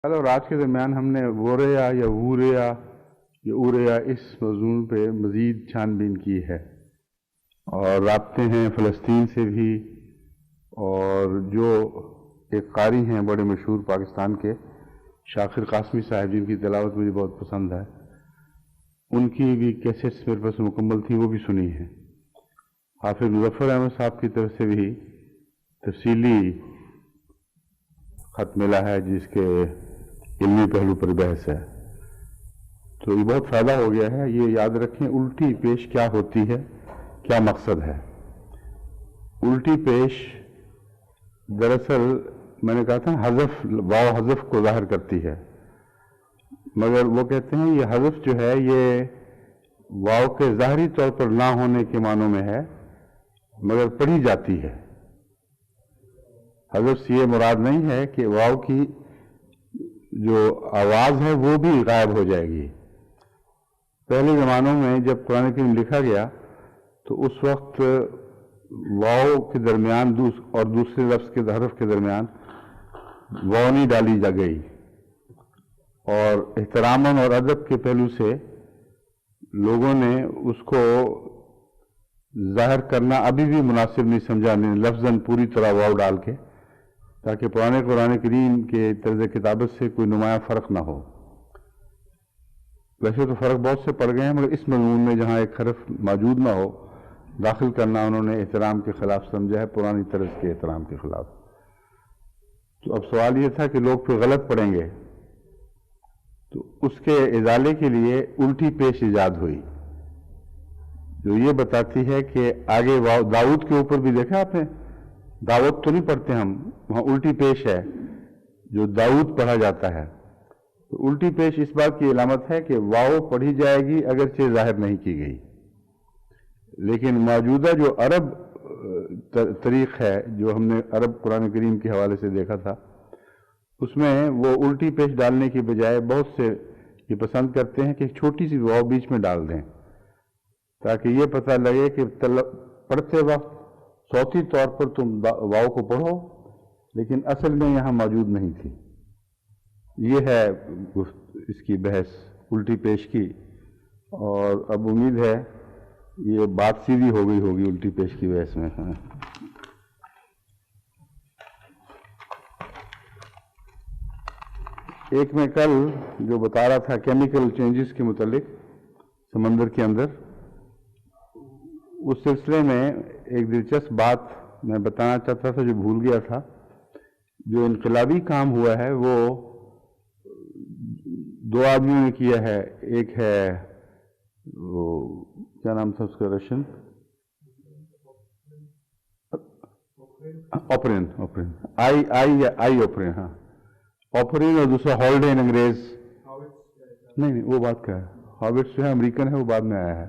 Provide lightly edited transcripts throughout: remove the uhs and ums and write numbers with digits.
اور آج کے درمیان ہم نے ووریا یا ووریا یا اوریا اس موضوع پہ مزید چھان بین کی ہے، اور رابطے ہیں فلسطین سے بھی، اور جو ایک قاری ہیں بڑے مشہور پاکستان کے شاکر قاسمی صاحب، جن کی تلاوت مجھے بہت پسند ہے، ان کی بھی کیسٹس میرے پاس مکمل تھی، وہ بھی سنی ہیں۔ حافظ مظفر احمد صاحب کی طرف سے بھی تفصیلی خط ملا ہے جس کے علمی پہلو پر بحث ہے، تو یہ بہت فائدہ ہو گیا ہے۔ یہ یاد رکھیں، الٹی پیش کیا ہوتی ہے، کیا مقصد ہے۔ الٹی پیش دراصل میں نے کہا تھا حذف، واو حذف کو ظاہر کرتی ہے، مگر وہ کہتے ہیں یہ حذف جو ہے یہ واو کے ظاہری طور پر نہ ہونے کے معنوں میں ہے، مگر پڑھی جاتی ہے۔ حذف سے یہ مراد نہیں ہے کہ واو کی جو آواز ہے وہ بھی غائب ہو جائے گی۔ پہلے زمانوں میں جب قرآن کریم لکھا گیا تو اس وقت واو کے درمیان اور دوسرے لفظ کے حرف کے درمیان واو نہیں ڈالی جا گئی، اور احتراماً اور ادب کے پہلو سے لوگوں نے اس کو ظاہر کرنا ابھی بھی مناسب نہیں سمجھا، لفظاً پوری طرح واو ڈال کے، تاکہ پرانے قرآن کریم کے طرز کتابت سے کوئی نمایاں فرق نہ ہو۔ ویسے تو فرق بہت سے پڑ گئے ہیں، مگر اس مضمون میں جہاں ایک حرف موجود نہ ہو داخل کرنا انہوں نے احترام کے خلاف سمجھا ہے، پرانی طرز کے احترام کے خلاف۔ تو اب سوال یہ تھا کہ لوگ پھر غلط پڑھیں گے، تو اس کے ازالے کے لیے الٹی پیش ایجاد ہوئی، جو یہ بتاتی ہے کہ آگے داؤد کے اوپر بھی دیکھا آپ نے، دعوت تو نہیں پڑھتے ہم، وہاں الٹی پیش ہے جو داؤد پڑھا جاتا ہے۔ تو الٹی پیش اس بات کی علامت ہے کہ واو پڑھی جائے گی اگرچہ ظاہر نہیں کی گئی، لیکن موجودہ جو عرب طریق ہے، جو ہم نے عرب قرآن کریم کے حوالے سے دیکھا تھا، اس میں وہ الٹی پیش ڈالنے کی بجائے بہت سے یہ پسند کرتے ہیں کہ ایک چھوٹی سی واو بیچ میں ڈال دیں، تاکہ یہ پتہ لگے کہ پڑھتے وقت صوتی طور پر تم واو کو پڑھو، لیکن اصل میں یہاں موجود نہیں تھی۔ یہ ہے اس کی بحث الٹی پیش کی، اور اب امید ہے یہ بات سیدھی ہو گئی ہوگی الٹی پیش کی بحث میں۔ ایک میں کل جو بتا رہا تھا کیمیکل چینجز کے متعلق سمندر کے اندر، اس سلسلے میں ایک دلچسپ بات میں بتانا چاہتا تھا جو بھول گیا تھا۔ جو انقلابی کام ہوا ہے وہ دو آدمیوں نے کیا ہے، ایک ہے وہ کیا نام تھا اس کا، رشین اوپرین آئی اوپرین، ہاں اوپرین، اور دوسرا ہالڈین انگریز، نہیں وہ بات کا ہے، ہاورٹس جو ہے امریکن ہے، وہ بعد میں آیا ہے۔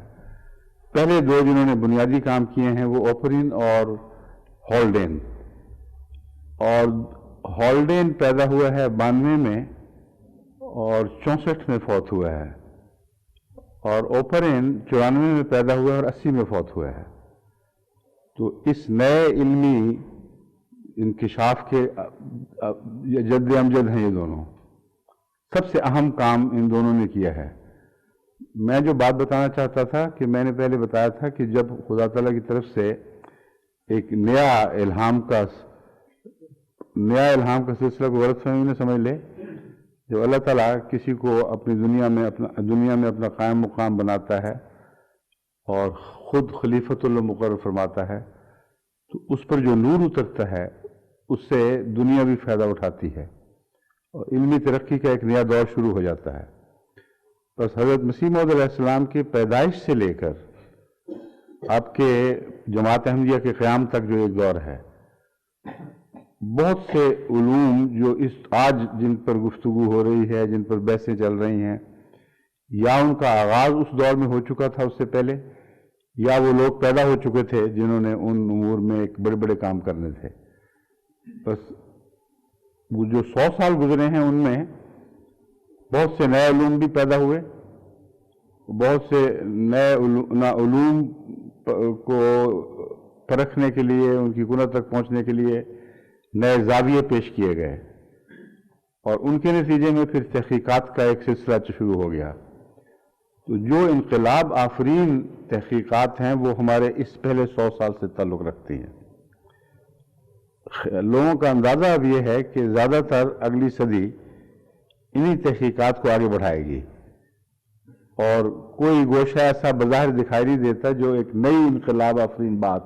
پہلے دو جنہوں نے بنیادی کام کیے ہیں وہ اوپرین اور ہالڈین، اور ہالڈین پیدا ہوا ہے 92 میں اور 64 میں فوت ہوا ہے، اور اوپرین 94 میں پیدا ہوا ہے اور 80 میں فوت ہوا ہے۔ تو اس نئے علمی انکشاف کے جد امجد ہیں یہ دونوں، سب سے اہم کام ان دونوں نے کیا ہے۔ میں جو بات بتانا چاہتا تھا کہ میں نے پہلے بتایا تھا کہ جب خدا تعالیٰ کی طرف سے ایک نیا الہام کا سلسلہ کو غلط فہمی نہ سمجھ لے، جب اللہ تعالیٰ کسی کو اپنی دنیا میں اپنا قائم مقام بناتا ہے اور خود خلیفۃ اللہ مقرر فرماتا ہے، تو اس پر جو نور اترتا ہے اس سے دنیا بھی فائدہ اٹھاتی ہے، اور علمی ترقی کا ایک نیا دور شروع ہو جاتا ہے۔ بس حضرت مسیح موعود علیہ السلام کی پیدائش سے لے کر آپ کے جماعت احمدیہ کے قیام تک جو ایک دور ہے، بہت سے علوم جو آج جن پر گفتگو ہو رہی ہے، جن پر بحثیں چل رہی ہیں، یا ان کا آغاز اس دور میں ہو چکا تھا اس سے پہلے، یا وہ لوگ پیدا ہو چکے تھے جنہوں نے ان امور میں ایک بڑے بڑے کام کرنے تھے۔ بس وہ جو 100 سال گزرے ہیں ان میں بہت سے نئے علوم بھی پیدا ہوئے، بہت سے نئے علوم کو پرکھنے کے لیے، ان کی کنت تک پہنچنے کے لیے نئے زاویے پیش کیے گئے۔ اور ان کے نتیجے میں پھر تحقیقات کا ایک سلسلہ شروع ہو گیا. تو جو انقلاب آفرین تحقیقات ہیں وہ ہمارے اس پہلے 100 سال سے تعلق رکھتی ہیں. لوگوں کا اندازہ اب یہ ہے کہ زیادہ تر اگلی صدی انہی تحقیقات کو آگے بڑھائے گی، اور کوئی گوشہ ایسا بظاہر دکھائی نہیں دیتا جو ایک نئی انقلاب آفرین بات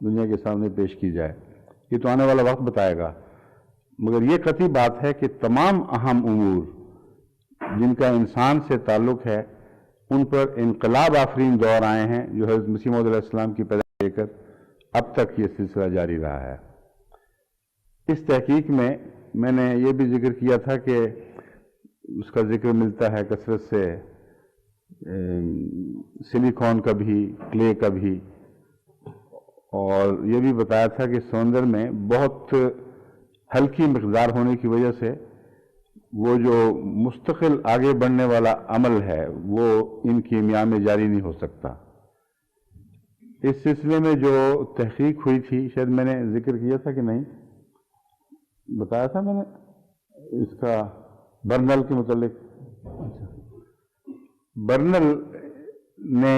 دنیا کے سامنے پیش کی جائے. یہ تو آنے والا وقت بتائے گا، مگر یہ قطعی بات ہے کہ تمام اہم امور جن کا انسان سے تعلق ہے ان پر انقلاب آفرین دور آئے ہیں، جو حضرت مسیح موعود علیہ السلام کی پیدائش لے کر اب تک یہ سلسلہ جاری رہا ہے. اس تحقیق میں نے یہ بھی ذکر کیا تھا کہ اس کا ذکر ملتا ہے کثرت سے سلیکون کا بھی، کلے کا بھی، اور یہ بھی بتایا تھا کہ سمندر میں بہت ہلکی مقدار ہونے کی وجہ سے وہ جو مستقل آگے بڑھنے والا عمل ہے وہ ان کیمیا میں جاری نہیں ہو سکتا. اس سلسلے میں جو تحقیق ہوئی تھی، شاید میں نے ذکر کیا تھا کہ نہیں، بتایا تھا میں نے اس کا برنل کے متعلق. برنل نے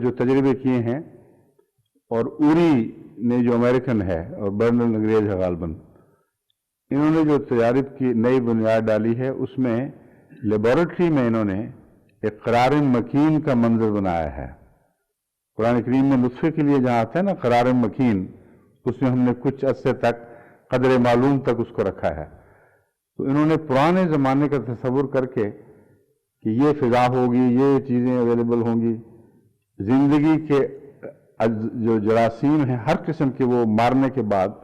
جو تجربے کیے ہیں، اور اوری نے جو امریکن ہے اور برنل انگریز ہے غالباً، انہوں نے جو تجارب کی نئی بنیاد ڈالی ہے، اس میں لیبارٹری میں انہوں نے ایک قرار مکین کا منظر بنایا ہے. قرآن کریم میں نطفے کے لیے جہاں آتا ہے نا قرار مکین، اس میں ہم نے کچھ عرصے تک قدر معلوم تک اس کو رکھا ہے. تو انہوں نے پرانے زمانے کا تصور کر کے کہ یہ فضا ہوگی، یہ چیزیں اویلیبل ہوں گی، زندگی کے جو جراثیم ہیں ہر قسم کے وہ مارنے کے بعد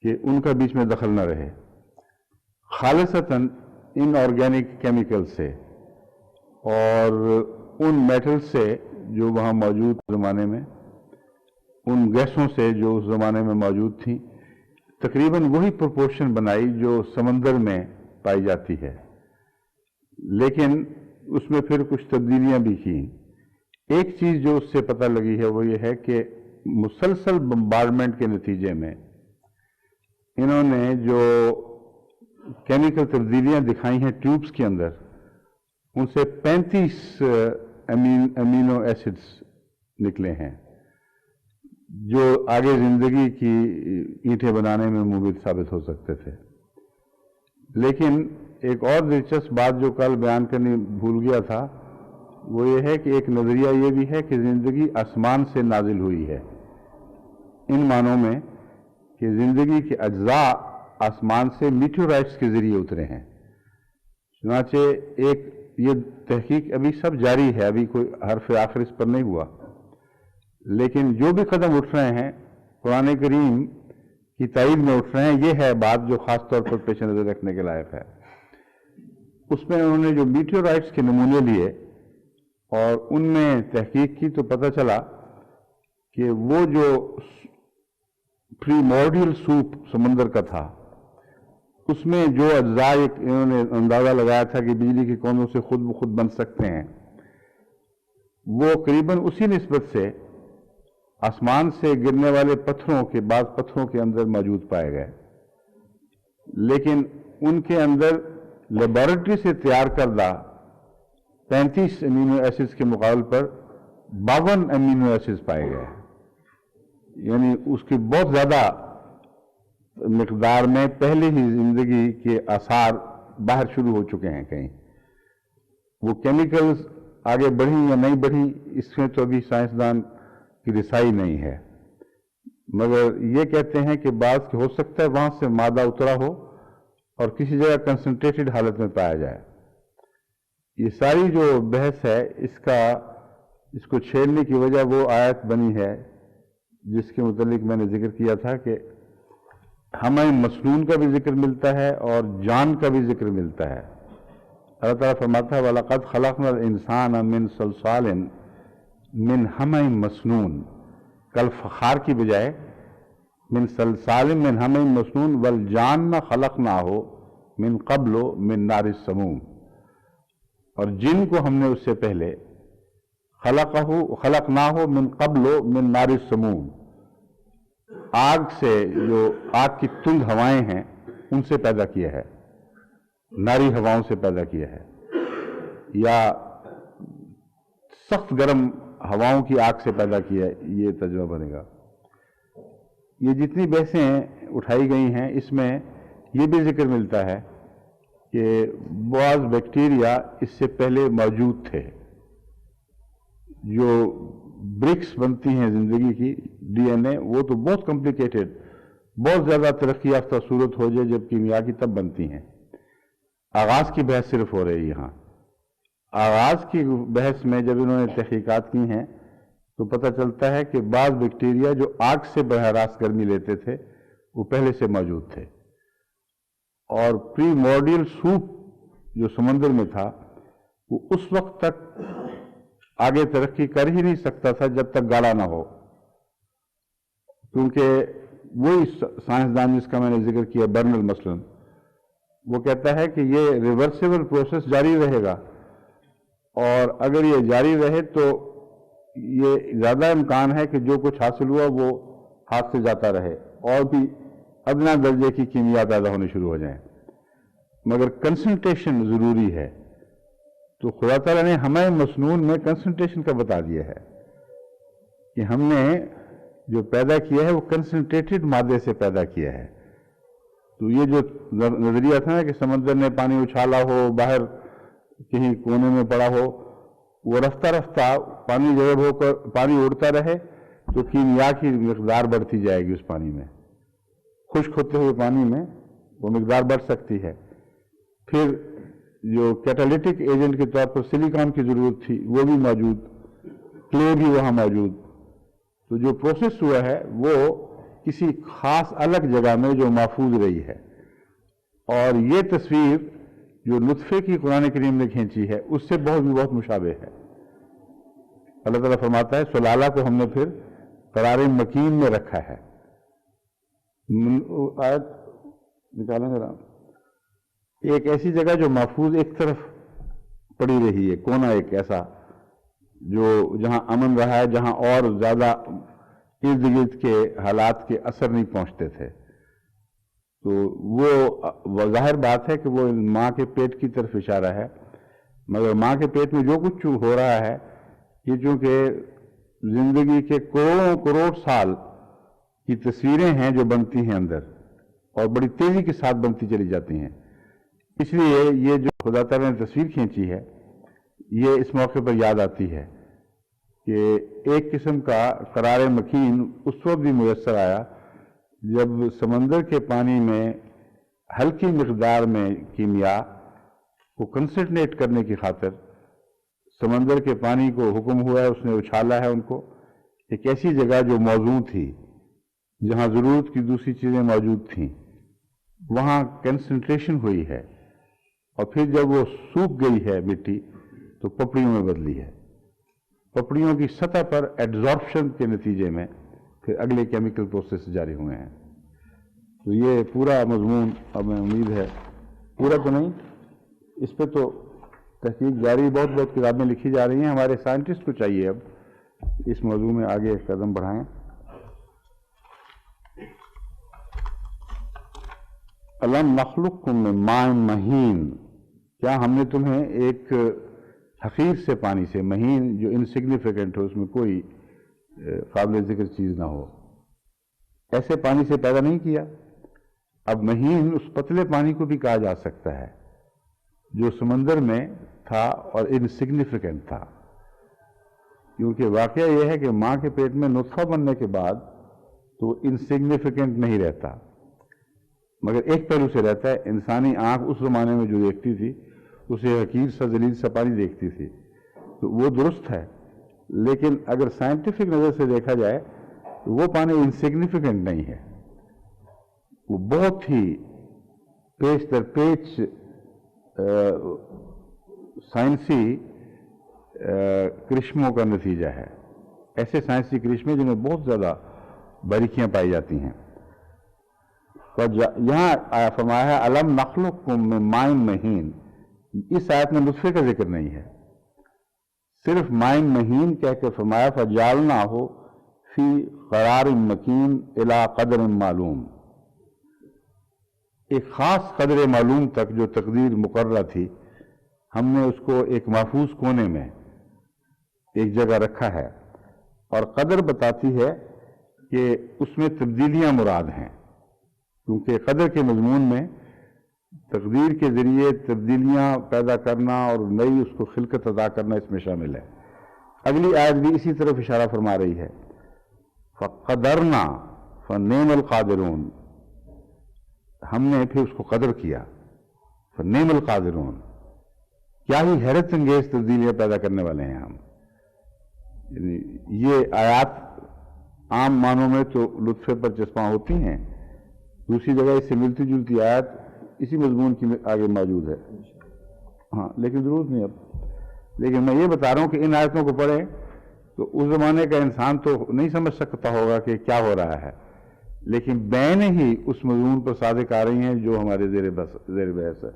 کہ ان کا بیچ میں دخل نہ رہے، خالصتاً ان آرگینک کیمیکل سے اور ان میٹل سے جو وہاں موجود زمانے میں، ان گیسوں سے جو اس زمانے میں موجود تھیں، تقریباً وہی پروپورشن بنائی جو سمندر میں پائی جاتی ہے، لیکن اس میں پھر کچھ تبدیلیاں بھی کی. ایک چیز جو اس سے پتہ لگی ہے وہ یہ ہے کہ مسلسل بمبارڈمنٹ کے نتیجے میں انہوں نے جو کیمیکل تبدیلیاں دکھائی ہیں ٹیوبس کے اندر، ان سے 35 امینو ایسڈز نکلے ہیں جو آگے زندگی کی اینٹیں بنانے میں مفید ثابت ہو سکتے تھے. لیکن ایک اور دلچسپ بات جو کل بیان کرنی بھول گیا تھا وہ یہ ہے کہ ایک نظریہ یہ بھی ہے کہ زندگی آسمان سے نازل ہوئی ہے، ان معنوں میں کہ زندگی کے اجزاء آسمان سے میٹیورائٹس کے ذریعے اترے ہیں. چنانچہ ایک یہ تحقیق ابھی سب جاری ہے، ابھی کوئی حرف آخر اس پر نہیں ہوا، لیکن جو بھی قدم اٹھ رہے ہیں قرآن کریم کی تائید میں اٹھ رہے ہیں. یہ ہے بات جو خاص طور پر پیش نظر رکھنے کے لائق ہے. اس میں انہوں نے جو میٹیورائٹس کے نمونے لیے اور ان میں تحقیق کی تو پتہ چلا کہ وہ جو پریمورڈیل سوپ سمندر کا تھا اس میں جو اجزاء انہوں نے اندازہ لگایا تھا کہ بجلی کے کوندوں سے خود بخود بن سکتے ہیں، وہ قریباً اسی نسبت سے آسمان سے گرنے والے پتھروں کے بعض پتھروں کے اندر موجود پائے گئے. لیکن ان کے اندر لیبارٹری سے تیار کردہ 35 امینو ایسڈز کے مقابل پر 52 امینو ایسڈز پائے گئے، یعنی اس کی بہت زیادہ مقدار میں پہلے ہی زندگی کے آثار باہر شروع ہو چکے ہیں. کہیں وہ کیمیکلز آگے بڑھی یا نہیں بڑھی اس میں تو ابھی سائنسدان کی رسائی نہیں ہے، مگر یہ کہتے ہیں کہ بعض ہو سکتا ہے وہاں سے مادہ اترا ہو اور کسی جگہ کنسنٹریٹڈ حالت میں پایا جائے. یہ ساری جو بحث ہے اس کو چھیڑنے کی وجہ وہ آیت بنی ہے جس کے متعلق میں نے ذکر کیا تھا کہ ہمیں مسنون کا بھی ذکر ملتا ہے اور جان کا بھی ذکر ملتا ہے. اللہ تعالیٰ فرماتا ہے وَلَقَدْ خَلَقْنَا الْإِنسَانَ مِنْ صَلْصَالٍ مِنْ حَمَإٍ مَسْنُونٍ، کل فخار کی بجائے من صلصال من حمإ مسنون والجان خلقناہ من قبل من نار السموم، اور جن کو ہم نے اس سے پہلے خلقناہ من قبل من نار السموم، آگ سے جو آگ کی تند ہوائیں ہیں ان سے پیدا کیا ہے. ناری ہواؤں سے پیدا کیا ہے یا سخت گرم ہواؤں کی آگ سے پیدا کیا ہے، یہ ترجمہ بنے گا۔ یہ جتنی بحثیں اٹھائی گئی ہیں اس میں یہ بھی ذکر ملتا ہے کہ بعض بیکٹیریا اس سے پہلے موجود تھے، جو برکس بنتی ہیں زندگی کی ڈی این اے، وہ تو بہت کمپلیکیٹڈ، بہت زیادہ ترقی یافتہ صورت ہو جائے جب کیمیا کی تب بنتی ہیں۔ آغاز کی بحث صرف ہو رہی ہے یہاں۔ آغاز کی بحث میں جب انہوں نے تحقیقات کی ہیں تو پتہ چلتا ہے کہ بعض بیکٹیریا جو آگ سے براہ راست گرمی لیتے تھے وہ پہلے سے موجود تھے، اور پری مورڈیل سوپ جو سمندر میں تھا وہ اس وقت تک آگے ترقی کر ہی نہیں سکتا تھا جب تک گاڑا نہ ہو، کیونکہ وہی سائنسدان جس کا میں نے ذکر کیا برنل مثلاً، وہ کہتا ہے کہ یہ ریورسیبل پروسیس جاری رہے گا، اور اگر یہ جاری رہے تو یہ زیادہ امکان ہے کہ جو کچھ حاصل ہوا وہ ہاتھ سے جاتا رہے اور بھی ادنا درجے کی کیمیا پیدا ہونی شروع ہو جائیں، مگر کنسنٹریشن ضروری ہے۔ تو خدا تعالیٰ نے ہمیں مسنون میں کنسنٹریشن کا بتا دیا ہے کہ ہم نے جو پیدا کیا ہے وہ کنسنٹریٹڈ مادے سے پیدا کیا ہے۔ تو یہ جو نظریہ تھا نا کہ سمندر نے پانی اچھالا ہو، باہر کہیں کونے میں پڑا ہو، وہ رفتہ رفتہ پانی جذب ہو کر پانی اڑتا رہے تو کیمیا کی مقدار بڑھتی جائے گی اس پانی میں، خشک ہوتے ہوئے پانی میں وہ مقدار بڑھ سکتی ہے۔ پھر جو کیٹالیٹک ایجنٹ کے طور پر سلیکان کی ضرورت تھی وہ بھی موجود، کلے بھی وہاں موجود۔ تو جو پروسیس ہوا ہے وہ کسی خاص الگ جگہ میں جو محفوظ رہی ہے، اور یہ تصویر جو نطفے کی قرآن کریم نے کھینچی ہے اس سے بہت مشابہ ہے۔ اللہ تعالیٰ فرماتا ہے سلالہ کو ہم نے پھر قرار مکین میں رکھا ہے۔ آیت نکالیں ذرا، ایک ایسی جگہ جو محفوظ ایک طرف پڑی رہی ہے، کونا ایک ایسا جو جہاں امن رہا ہے، جہاں اور زیادہ ارد گرد کے حالات کے اثر نہیں پہنچتے تھے۔ تو وہ ظاہر بات ہے کہ وہ ماں کے پیٹ کی طرف اشارہ ہے، مگر ماں کے پیٹ میں جو کچھ ہو رہا ہے یہ چونکہ زندگی کے کروڑ سال کی تصویریں ہیں جو بنتی ہیں اندر، اور بڑی تیزی کے ساتھ بنتی چلی جاتی ہیں، اس لیے یہ جو خدا تعالیٰ نے تصویر کھینچی ہے یہ اس موقع پر یاد آتی ہے کہ ایک قسم کا قرار مکین اس وقت بھی میسر آیا جب سمندر کے پانی میں ہلکی مقدار میں کیمیا کو کنسنٹریٹ کرنے کی خاطر سمندر کے پانی کو حکم ہوا ہے، اس نے اچھالا ہے ان کو ایک ایسی جگہ جو موزوں تھی، جہاں ضرورت کی دوسری چیزیں موجود تھیں، وہاں کنسنٹریشن ہوئی ہے، اور پھر جب وہ سوکھ گئی ہے مٹی تو پپڑیوں میں بدلی ہے۔ پپڑیوں کی سطح پر ایڈزارپشن کے نتیجے میں پھر اگلے کیمیکل پروسیس جاری ہوئے ہیں۔ تو یہ پورا مضمون اب میں امید ہے پورا تو نہیں، اس پہ تو تحقیق جاری، بہت کتابیں لکھی جا رہی ہیں، ہمارے سائنٹسٹ کو چاہیے اب اس موضوع میں آگے قدم بڑھائیں۔ الم نخلقکم من ماء مہین، کیا ہم نے تمہیں ایک حقیر سے پانی سے، مہین جو انسگنیفیکنٹ ہو، اس میں کوئی قابل ذکر چیز نہ ہو، ایسے پانی سے پیدا نہیں کیا؟ اب مہین اس پتلے پانی کو بھی کہا جا سکتا ہے جو سمندر میں تھا اور انسگنیفیکنٹ تھا، کیونکہ واقعہ یہ ہے کہ ماں کے پیٹ میں نطفہ بننے کے بعد تو انسگنیفیکنٹ نہیں رہتا، مگر ایک پہلو سے رہتا ہے۔ انسانی آنکھ اس زمانے میں جو دیکھتی تھی اسے حقیر سا ذلیل سا پانی دیکھتی تھی، تو وہ درست ہے، لیکن اگر سائنٹیفک نظر سے دیکھا جائے تو وہ پانی انسگنیفیکنٹ نہیں ہے، وہ بہت ہی پیچ در پیچ سائنسی کرشموں کا نتیجہ ہے، ایسے سائنسی کرشمے جن میں بہت زیادہ باریکیاں پائی جاتی ہیں۔ یہاں فرمایا ہے الم نخلقکم من ماء مہین، اس آیت میں نطفے کا ذکر نہیں ہے، صرف ماء مہین کہہ کے فرمایا فجعلناہ فی قرار مکین الی قدر معلوم، ایک خاص قدر معلوم تک جو تقدیر مقررہ تھی ہم نے اس کو ایک محفوظ کونے میں ایک جگہ رکھا ہے، اور قدر بتاتی ہے کہ اس میں تبدیلیاں مراد ہیں، کیونکہ قدر کے مضمون میں تقدیر کے ذریعے تبدیلیاں پیدا کرنا اور نئی اس کو خلقت عطا کرنا اس میں شامل ہے۔ اگلی آیت بھی اسی طرف اشارہ فرما رہی ہے، فَقَدَرْنَا فَنِعْمَ الْقَادِرُونَ، ہم نے پھر اس کو قدر کیا، فَنِعْمَ الْقَادِرُونَ، کیا ہی حیرت انگیز تبدیلیاں پیدا کرنے والے ہیں ہم۔ یعنی یہ آیات عام معنوں میں تو لطفے پر چسپاں ہوتی ہیں، دوسری جگہ اس سے ملتی جلتی آیت اسی مضمون کی آگے موجود ہے، ہاں لیکن ضرورت نہیں اب۔ لیکن میں یہ بتا رہا ہوں کہ ان آیتوں کو پڑھیں تو اس زمانے کا انسان تو نہیں سمجھ سکتا ہوگا کہ کیا ہو رہا ہے، لیکن بین ہی اس مضمون پر صادق آ رہی ہیں جو ہمارے زیر بحث ہے۔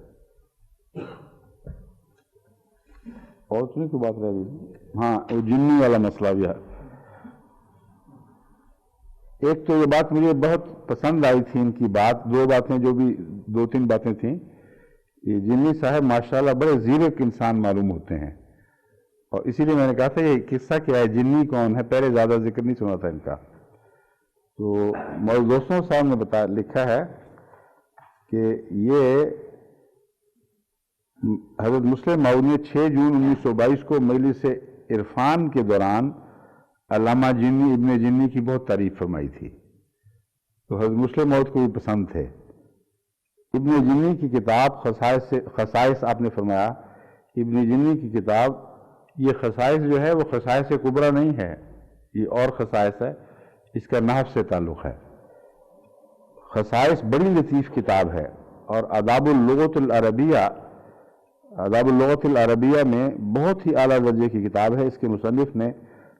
اور سنی تو بات رہ گئی، ہاں وہ جنی والا مسئلہ بھی ہے۔ ایک تو یہ بات مجھے بہت پسند آئی تھی ان کی بات، دو باتیں جو بھی دو تین باتیں تھیں، یہ جنی صاحب ماشاءاللہ بڑے زیرک انسان معلوم ہوتے ہیں، اور اسی لیے میں نے کہا تھا یہ قصہ کیا ہے، جنی کون ہے، پہلے زیادہ ذکر نہیں سنا تھا ان کا۔ تو مولانا دوستوں صاحب نے لکھا ہے کہ یہ حضرت مسلم ماؤد نے 6 جون 1922 کو مجلس عرفان کے دوران علامہ جنی ابن جنی کی بہت تعریف فرمائی تھی، تو حضرت مسلم ماؤد کو بھی پسند تھے۔ ابن جنی کی کتاب خصائص آپ نے فرمایا، ابن جنی کی کتاب، یہ خصائص جو ہے وہ خصائص کبریٰ نہیں ہے، یہ اور خصائص ہے، اس کا نحو سے تعلق ہے۔ خصائص بڑی لطیف کتاب ہے، اور آداب اللغت العربیہ میں بہت ہی اعلیٰ درجے کی کتاب ہے، اس کے مصنف نے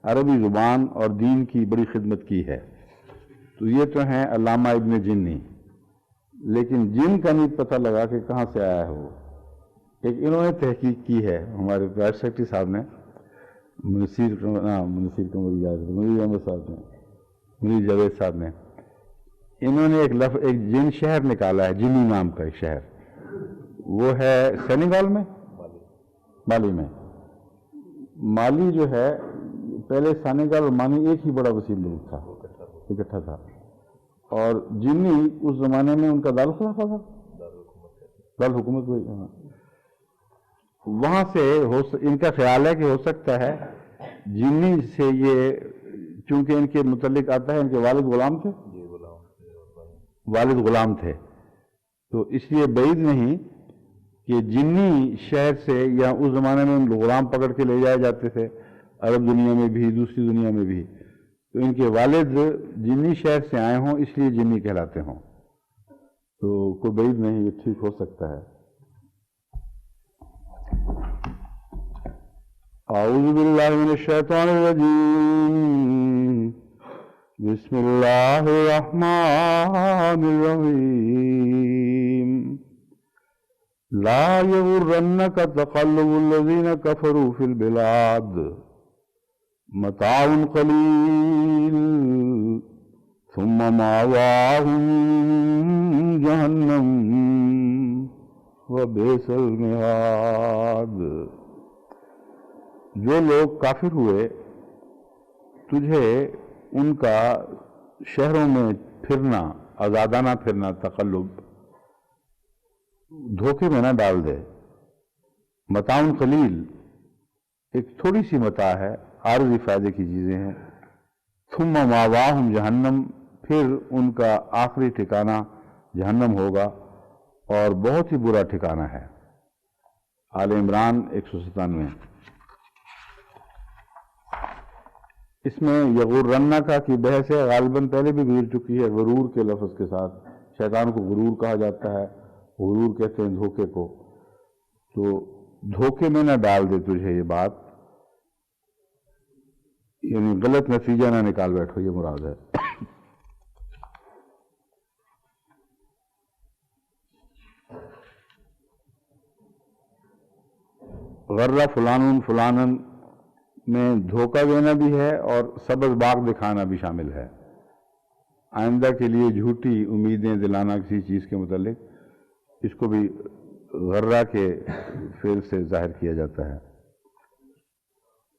عربی زبان اور دین کی بڑی خدمت کی ہے۔ تو یہ تو ہیں علامہ ابن جنی، لیکن جن کا نہیں پتہ لگا کہ کہاں سے آیا ہے وہ۔ ایک انہوں نے تحقیق کی ہے ہمارے پرائیویٹ سیکرٹری صاحب نے، منیر احمد صاحب نے، منیر جاوید صاحب نے، انہوں نے ایک جن شہر نکالا ہے، جنی نام کا ایک شہر، وہ ہے سینیگال میں، مالی میں۔ مالی جو ہے پہلے سینیگال اور مالی ایک ہی بڑا وسیع ملک تھا، اکٹھا تھا، اور جنی اس زمانے میں ان کا دارالخلافہ تھا، دارالحکومت ہوئی، ہاں۔ وہاں سے ان کا خیال ہے کہ ہو سکتا ہے جنی سے یہ، چونکہ ان کے متعلق آتا ہے ان کے والد غلام تھے، والد غلام تھے، تو اس لیے بعید نہیں کہ جنی شہر سے، یا اس زمانے میں ان غلام پکڑ کے لے جائے جاتے تھے عرب دنیا میں بھی دوسری دنیا میں بھی، تو ان کے والد جنی شہر سے آئے ہوں اس لیے جنی کہلاتے ہوں، تو کوئی بعید نہیں، یہ ٹھیک ہو سکتا ہے۔ اعوذ باللہ من الشیطان الرجیم، بسم اللہ الرحمن الرحیم، لا یغرنک تقلب الذین کفروا فی البلاد، متاع قلیل ثم مأواہم جہنم وبئس المہاد۔ جو لوگ کافر ہوئے تجھے ان کا شہروں میں پھرنا، آزادانہ پھرنا، تقلب، دھوکے میں نہ ڈال دے۔ متاع قلیل، ایک تھوڑی سی متاع ہے، عارضی فائدے کی چیزیں ہیں۔ ثم مأواہم جہنم، پھر ان کا آخری ٹھکانہ جہنم ہوگا، اور بہت ہی برا ٹھکانہ ہے۔ آل عمران 197۔ اس میں یغرنہ کا کی بحث ہے، غالباً پہلے بھی گزر چکی ہے، غرور کے لفظ کے ساتھ۔ شیطان کو غرور کہا جاتا ہے، غرور کہتے ہیں دھوکے کو، تو دھوکے میں نہ ڈال دے تجھے یہ بات، یعنی غلط نتیجہ نہ نکال بیٹھو، یہ مراد ہے۔ غرہ فلان فلانن میں دھوکہ دینا بھی ہے اور سبز باغ دکھانا بھی شامل ہے، آئندہ کے لیے جھوٹی امیدیں دلانا کسی چیز کے متعلق، اس کو بھی غرہ کے فعل سے ظاہر کیا جاتا ہے،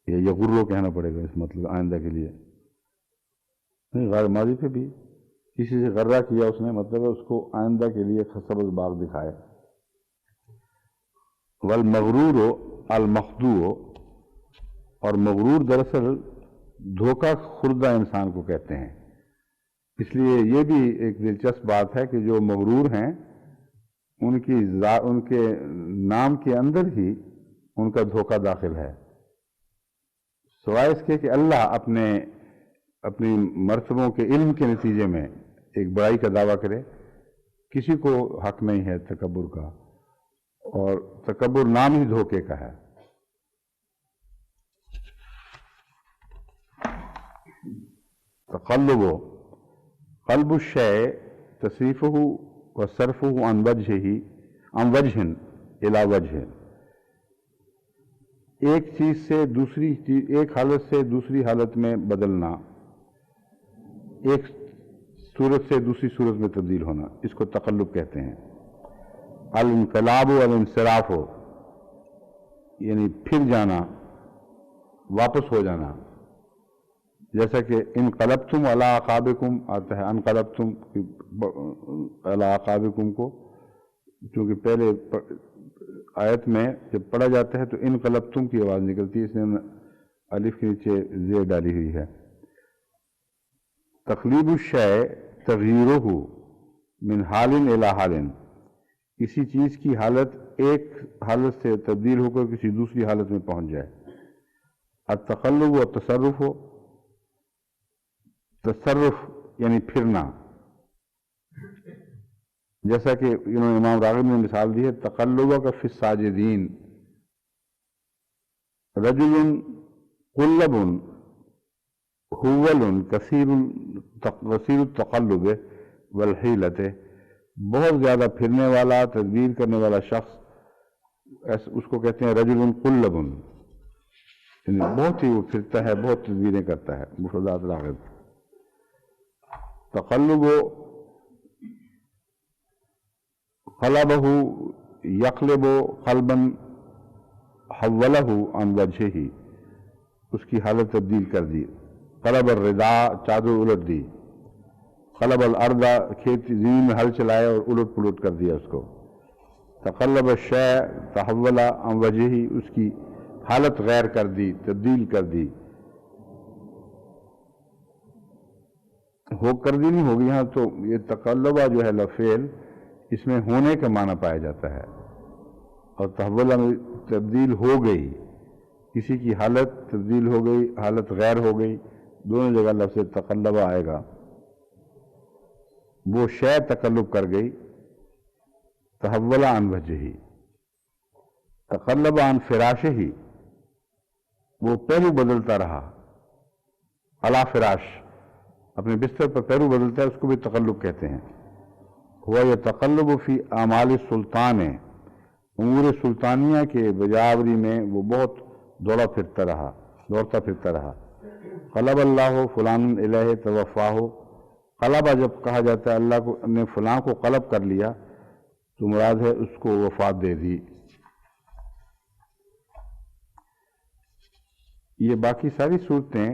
یا یغرو کہنا پڑے گا اس مطلب آئندہ کے لیے، نہیں غیر ماضی پہ بھی کسی سے غرہ کیا اس نے، مطلب ہے اس کو آئندہ کے لیے سبز باغ دکھائے۔ والمغرور المخدوع، اور مغرور دراصل دھوکہ خوردہ انسان کو کہتے ہیں، اس لیے یہ بھی ایک دلچسپ بات ہے کہ جو مغرور ہیں ان کے نام کے اندر ہی ان کا دھوکہ داخل ہے، سوائے اس کے کہ اللہ اپنی مرتبوں کے علم کے نتیجے میں ایک بڑائی کا دعویٰ کرے، کسی کو حق نہیں ہے تکبر کا، اور تکبر نام ہی دھوکے کا ہے۔ تقلب قلب الشیء تصریفہ و صرفہ عن وجہ الی وجہ، ایک چیز سے دوسری چیز، ایک حالت سے دوسری حالت میں بدلنا، ایک صورت سے دوسری صورت میں تبدیل ہونا، اس کو تقلب کہتے ہیں۔ الانقلاب والانصراف، یعنی پھر جانا، واپس ہو جانا، جیسا کہ انقلبتم علی اعقابکم آتا ہے، انقلبتم علی اعقابکم کو چونکہ پہلے آیت میں جب پڑھا جاتا ہے تو انقلبتم کی آواز نکلتی ہے، اس نے الف کے نیچے زیر ڈالی ہوئی ہے۔ تقلیب الشیء تغییرہ من حال الی حال، کسی چیز کی حالت ایک حالت سے تبدیل ہو کر کسی دوسری حالت میں پہنچ جائے۔ التقلب و تصرف، تصرف یعنی پھرنا، جیسا کہ انہوں نے امام راغب نے مثال دی ہے، تقلب کا فی الساجدین، رجل قلب حول کثیر التقلب والحیلت، بہت زیادہ پھرنے والا، تدبیر کرنے والا شخص، اس کو کہتے ہیں رجل قلب، یعنی بہت ہی وہ پھرتا ہے، بہت تدبیریں کرتا ہے، مفردات راغب۔ تقلب قلبہ یقلب قلبا حولہ عن وجہہ، اس کی حالت تبدیل کر دی۔ قلب الردا، چادر الٹ دی۔ قلب الارض، کھیت زمین میں ہل چلایا اور الٹ پلٹ کر دیا اس کو۔ تقلب الشیء تحول عن وجہہ، اس کی حالت غیر کر دی، تبدیل کر دی، ہو کر دی نہیں ہوگی یہاں تو، یہ تقلبہ جو ہے لفعل، اس میں ہونے کا معنی پایا جاتا ہے، اور تحولہ میں تبدیل ہو گئی، کسی کی حالت تبدیل ہو گئی، حالت غیر ہو گئی، دونوں جگہ لفظ تقلبہ آئے گا۔ وہ شے تقلب کر گئی، تحول عن وجہہ، تقلب عن فراشہ، وہ پہلو بدلتا رہا، علی فراش، اپنے بستر پر پہلو بدلتا ہے، اس کو بھی تقلب کہتے ہیں۔ ہوا یہ تقلب فی اعمال السلطان، امور سلطانیہ کے بجاوری میں وہ بہت دوڑتا پھرتا رہا۔ قلب اللہ فلان الیہ توفاہ، قلبہ جب کہا جاتا ہے اللہ کو نے فلاں کو قلب کر لیا تو مراد ہے اس کو وفات دے دی۔ یہ باقی ساری صورتیں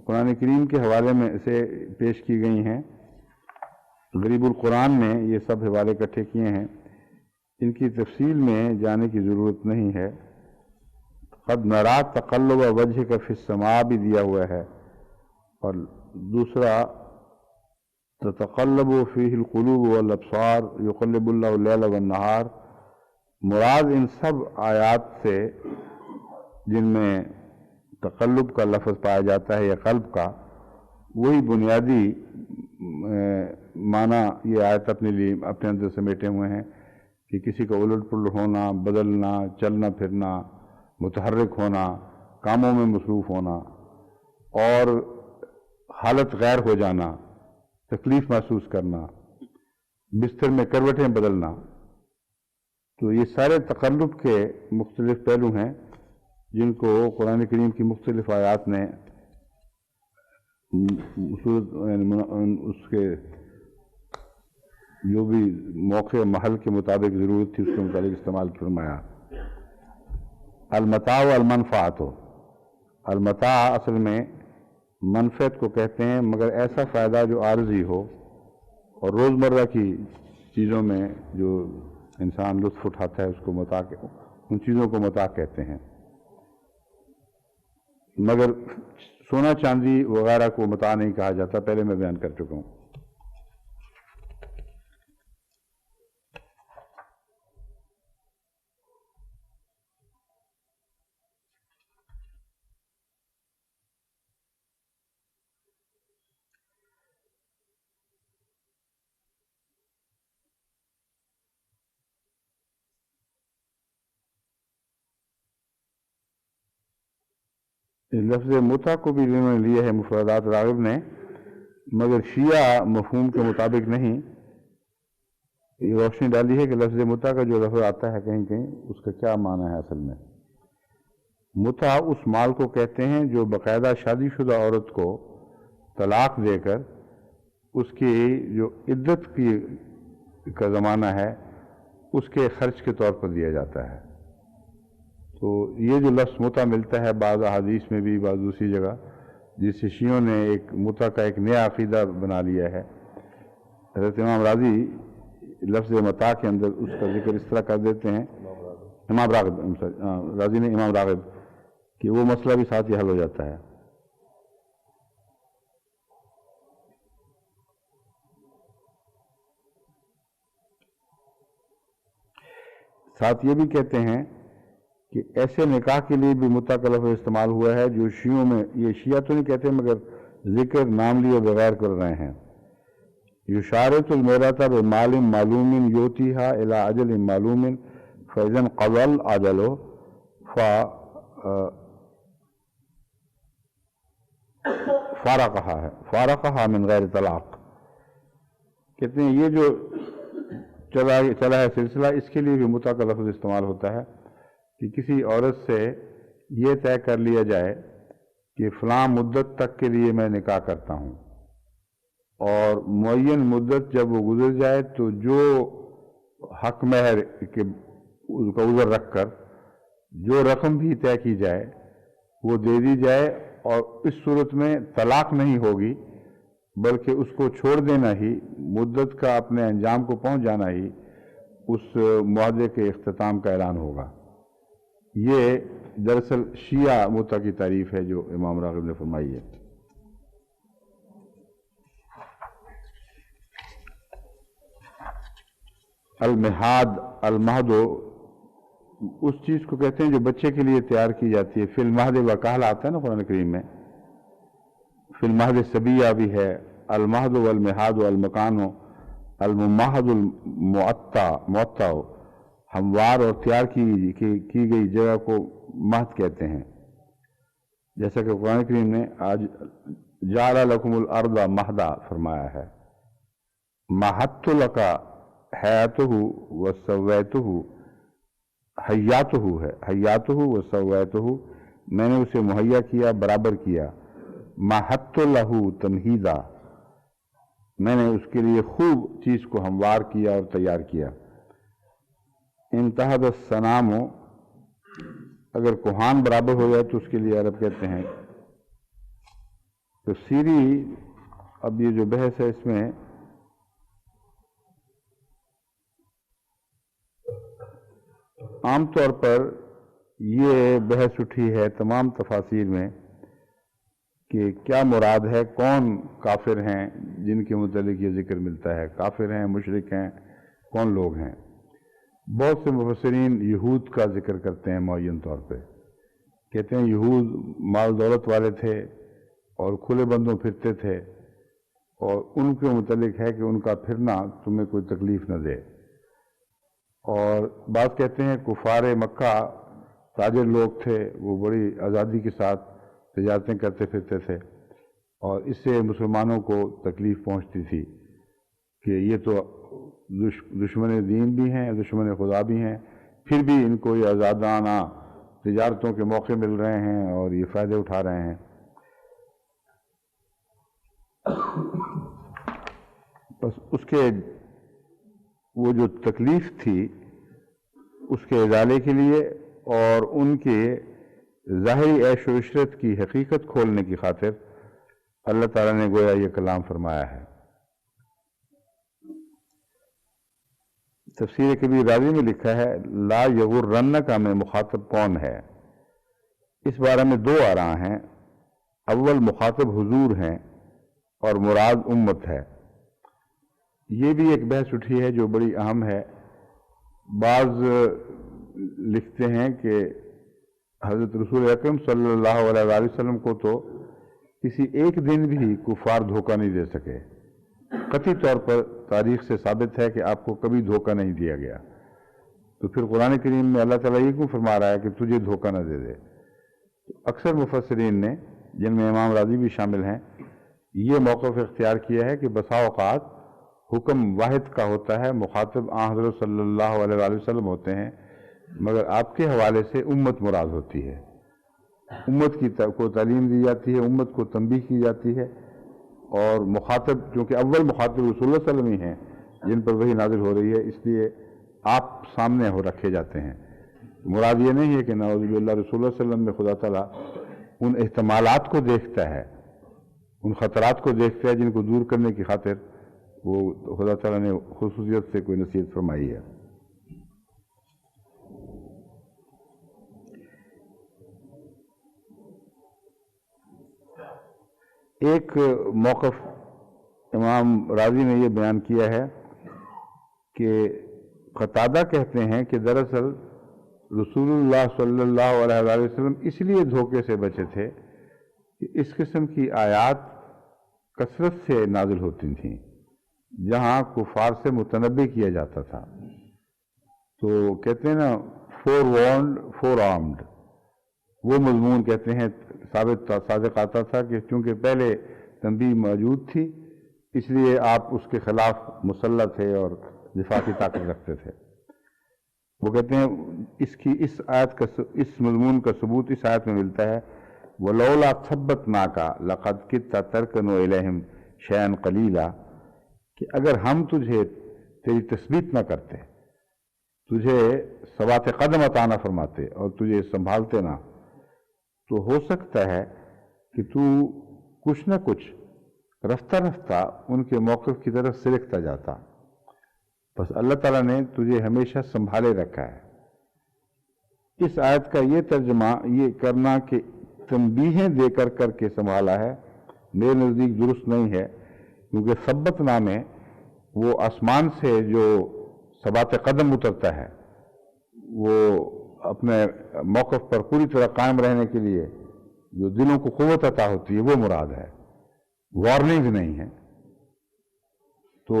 قرآن کریم کے حوالے میں سے پیش کی گئی ہیں، غریب القرآن نے یہ سب حوالے اکٹھے کیے ہیں، ان کی تفصیل میں جانے کی ضرورت نہیں ہے۔ قد نرا تقلب وجہک فی السماء بھی دیا ہوا ہے، اور دوسرا تتقلب فیہ القلوب والابصار یقلب اللہ اللیل والنہار، مراد ان سب آیات سے جن میں تقلب کا لفظ پایا جاتا ہے یا قلب کا، وہی بنیادی معنی یہ آیت اپنے اندر سمیٹے ہوئے ہیں کہ کسی کا الٹ پلٹ ہونا، بدلنا، چلنا پھرنا، متحرک ہونا، کاموں میں مصروف ہونا، اور حالت غیر ہو جانا، تکلیف محسوس کرنا، بستر میں کروٹیں بدلنا، تو یہ سارے تقلب کے مختلف پہلو ہیں جن کو قرآن کریم کی مختلف آیات نے اس کے جو بھی موقع محل کے مطابق ضرورت تھی اس کے مطابق استعمال فرمایا۔ المتاع و المنفعت، المتاع اصل میں منفعت کو کہتے ہیں، مگر ایسا فائدہ جو عارضی ہو اور روزمرہ کی چیزوں میں جو انسان لطف اٹھاتا ہے اس کو متاع، ان چیزوں کو متاع کہتے ہیں۔ مگر سونا چاندی وغیرہ کو متاع نہیں کہا جاتا، پہلے میں بیان کر چکا ہوں۔ لفظ متع کو بھی انہوں نے لیا ہے مفردات راغب نے، مگر شیعہ مفہوم کے مطابق نہیں۔ یہ روشنی ڈالی ہے کہ لفظ متع کا جو لفظ آتا ہے کہیں کہیں اس کا کیا معنی ہے اصل میں۔ متع اس مال کو کہتے ہیں جو باقاعدہ شادی شدہ عورت کو طلاق دے کر اس کی جو عدت کا زمانہ ہے اس کے خرچ کے طور پر دیا جاتا ہے۔ تو یہ جو لفظ متع ملتا ہے بعض احادیث میں بھی، بعض دوسری جگہ، جس سے شیعوں نے ایک متع کا ایک نیا عقیدہ بنا لیا ہے۔ حضرت امام راضی لفظ متاع کے اندر اس کا ذکر اس طرح کر دیتے ہیں، امام راغب راضی نے امام راغب، کہ وہ مسئلہ بھی ساتھ ہی حل ہو جاتا ہے۔ ساتھ یہ بھی کہتے ہیں کہ ایسے نکاح کے لیے بھی متع کا لفظ استعمال ہوا ہے جو شیعوں میں، یہ شیعہ تو نہیں کہتے مگر ذکر نام لیے بغیر کر رہے ہیں۔ یشارط المیرۃ بمال معلوم یؤتیھا الی اجل معلوم فاذا انقضى الاجل فارقها من غیر طلاق۔ کہتے ہیں یہ جو چلا ہے سلسلہ، اس کے لیے بھی متع کا لفظ استعمال ہوتا ہے کہ کسی عورت سے یہ طے کر لیا جائے کہ فلاں مدت تک کے لیے میں نکاح کرتا ہوں، اور معین مدت جب وہ گزر جائے تو جو حق مہر کے کا عذر رکھ کر جو رقم بھی طے کی جائے وہ دے دی جائے، اور اس صورت میں طلاق نہیں ہوگی بلکہ اس کو چھوڑ دینا ہی، مدت کا اپنے انجام کو پہنچ جانا ہی اس معاہدے کے اختتام کا اعلان ہوگا۔ یہ دراصل شیعہ متع کی تعریف ہے جو امام راغب نے فرمائی ہے۔ المہاد، المہد اس چیز کو کہتے ہیں جو بچے کے لیے تیار کی جاتی ہے۔ فی المہد وکہل آتا ہے نا قرآن کریم میں، فی المہد سبیہ بھی ہے۔ المہد والمہاد والمکان الممہد المعطع، ہموار اور تیار کی گئی جگہ کو مہد کہتے ہیں، جیسا کہ قرآن کریم نے آج جعل لکم الارض مہدا فرمایا ہے۔ مہدت لک حیاتہ وسویتہ، حیاتہ ہے، حیاتہ وسویتہ، میں نے اسے مہیا کیا، برابر کیا۔ مہدت لہ تمہیدا، میں نے اس کے لیے خوب چیز کو ہموار کیا اور تیار کیا۔ انتہد السنام، اگر کوہان برابر ہو جائے تو اس کے لیے عرب کہتے ہیں۔ تو سیری، اب یہ جو بحث ہے اس میں عام طور پر یہ بحث اٹھی ہے تمام تفاسیر میں کہ کیا مراد ہے، کون کافر ہیں جن کے متعلق یہ ذکر ملتا ہے، کافر ہیں، مشرک ہیں، کون لوگ ہیں۔ بہت سے مفسرین یہود کا ذکر کرتے ہیں معین طور پہ، کہتے ہیں یہود مال دولت والے تھے اور کھلے بندوں پھرتے تھے، اور ان کے متعلق ہے کہ ان کا پھرنا تمہیں کوئی تکلیف نہ دے۔ اور بعض کہتے ہیں کفار مکہ تاجر لوگ تھے، وہ بڑی آزادی کے ساتھ تجارتیں کرتے پھرتے تھے، اور اس سے مسلمانوں کو تکلیف پہنچتی تھی کہ یہ تو دشمن دین بھی ہیں، دشمن خدا بھی ہیں، پھر بھی ان کو یہ آزادانہ تجارتوں کے موقع مل رہے ہیں اور یہ فائدے اٹھا رہے ہیں۔ بس اس کے وہ جو تکلیف تھی اس کے ازالے کے لیے اور ان کے ظاہری عیش و عشرت کی حقیقت کھولنے کی خاطر اللہ تعالیٰ نے گویا یہ کلام فرمایا ہے۔ تفسیر کبیر راضی میں لکھا ہے لا یغرنک میں مخاطب کون ہے؟ اس بارے میں دو آراء ہیں۔ اول مخاطب حضور ہیں اور مراد امت ہے۔ یہ بھی ایک بحث اٹھی ہے جو بڑی اہم ہے۔ بعض لکھتے ہیں کہ حضرت رسول اکرم صلی اللہ علیہ وسلم کو تو کسی ایک دن بھی کفار دھوکہ نہیں دے سکے، قطعی طور پر تاریخ سے ثابت ہے کہ آپ کو کبھی دھوکہ نہیں دیا گیا، تو پھر قرآن کریم میں اللہ تعالیٰ یہ کیوں فرما رہا ہے کہ تجھے دھوکہ نہ دے دے؟ اکثر مفسرین نے، جن میں امام راضی بھی شامل ہیں، یہ موقف اختیار کیا ہے کہ بسا اوقات حکم واحد کا ہوتا ہے، مخاطب آن حضرت صلی اللہ علیہ وآلہ وسلم ہوتے ہیں، مگر آپ کے حوالے سے امت مراد ہوتی ہے، امت کو تعلیم دی جاتی ہے، امت کو تنبیہ کی جاتی ہے، اور مخاطب چونکہ اول مخاطب رسول اللہ صلی اللہ علیہ وسلم ہی ہیں جن پر وحی نازل ہو رہی ہے، اس لیے آپ سامنے ہو رکھے جاتے ہیں۔ مراد یہ نہیں ہے کہ نعوذ باللہ رسول اللہ صلی اللہ علیہ وسلم میں خدا تعالیٰ ان احتمالات کو دیکھتا ہے، ان خطرات کو دیکھتا ہے جن کو دور کرنے کی خاطر وہ خدا تعالیٰ نے خصوصیت سے کوئی نصیحت فرمائی ہے۔ ایک موقف امام راضی نے یہ بیان کیا ہے کہ قتادہ کہتے ہیں کہ دراصل رسول اللہ صلی اللہ علیہ وآلہ وسلم اس لیے دھوکے سے بچے تھے کہ اس قسم کی آیات کثرت سے نازل ہوتی تھیں جہاں کفار سے متنبع کیا جاتا تھا، تو کہتے ہیں نا فور وارنڈ فور آرمڈ، وہ مضمون کہتے ہیں صادق آتا تھا کہ چونکہ پہلے تنبیہ موجود تھی اس لیے آپ اس کے خلاف مسلح تھے اور دفاع کی طاقت رکھتے تھے۔ وہ کہتے ہیں اس آیت کا، اس مضمون کا ثبوت اس آیت میں ملتا ہے وَلَوْلَا ثَبَّتْنَاكَ لَقَدْ كِدْتَ تَرْكَنُ إِلَيْهِمْ شَيْئًا قَلِيلًا، کہ اگر ہم تجھے تیری تثبیت نہ کرتے، تجھے ثبات قدم عطا نہ فرماتے اور تجھے سنبھالتے نہ، تو ہو سکتا ہے کہ تو کچھ نہ کچھ رفتہ رفتہ ان کے موقف کی طرف سرکتا جاتا، بس اللہ تعالیٰ نے تجھے ہمیشہ سنبھالے رکھا ہے۔ اس آیت کا یہ ترجمہ یہ کرنا کہ تنبیہیں دے کر کے سنبھالا ہے، میرے نزدیک درست نہیں ہے، کیونکہ ثبت نامے وہ آسمان سے جو ثبات قدم اترتا ہے، وہ اپنے موقف پر پوری طرح قائم رہنے کے لیے جو دلوں کو قوت عطا ہوتی ہے وہ مراد ہے، وارننگ نہیں ہے۔ تو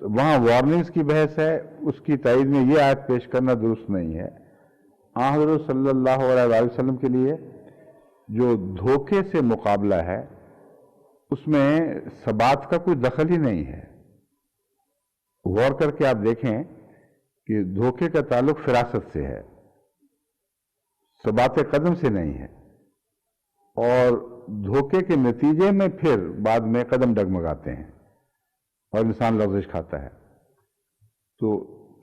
وہاں وارننگز کی بحث ہے، اس کی تائید میں یہ آیت پیش کرنا درست نہیں ہے۔ آن حضرت صلی اللہ علیہ وآلہ وسلم کے لیے جو دھوکے سے مقابلہ ہے اس میں ثبات کا کوئی دخل ہی نہیں ہے۔ غور کر کے آپ دیکھیں کہ دھوکے کا تعلق فراست سے ہے، ثبات قدم سے نہیں ہے، اور دھوکے کے نتیجے میں پھر بعد میں قدم ڈگمگاتے ہیں اور انسان لغزش کھاتا ہے۔ تو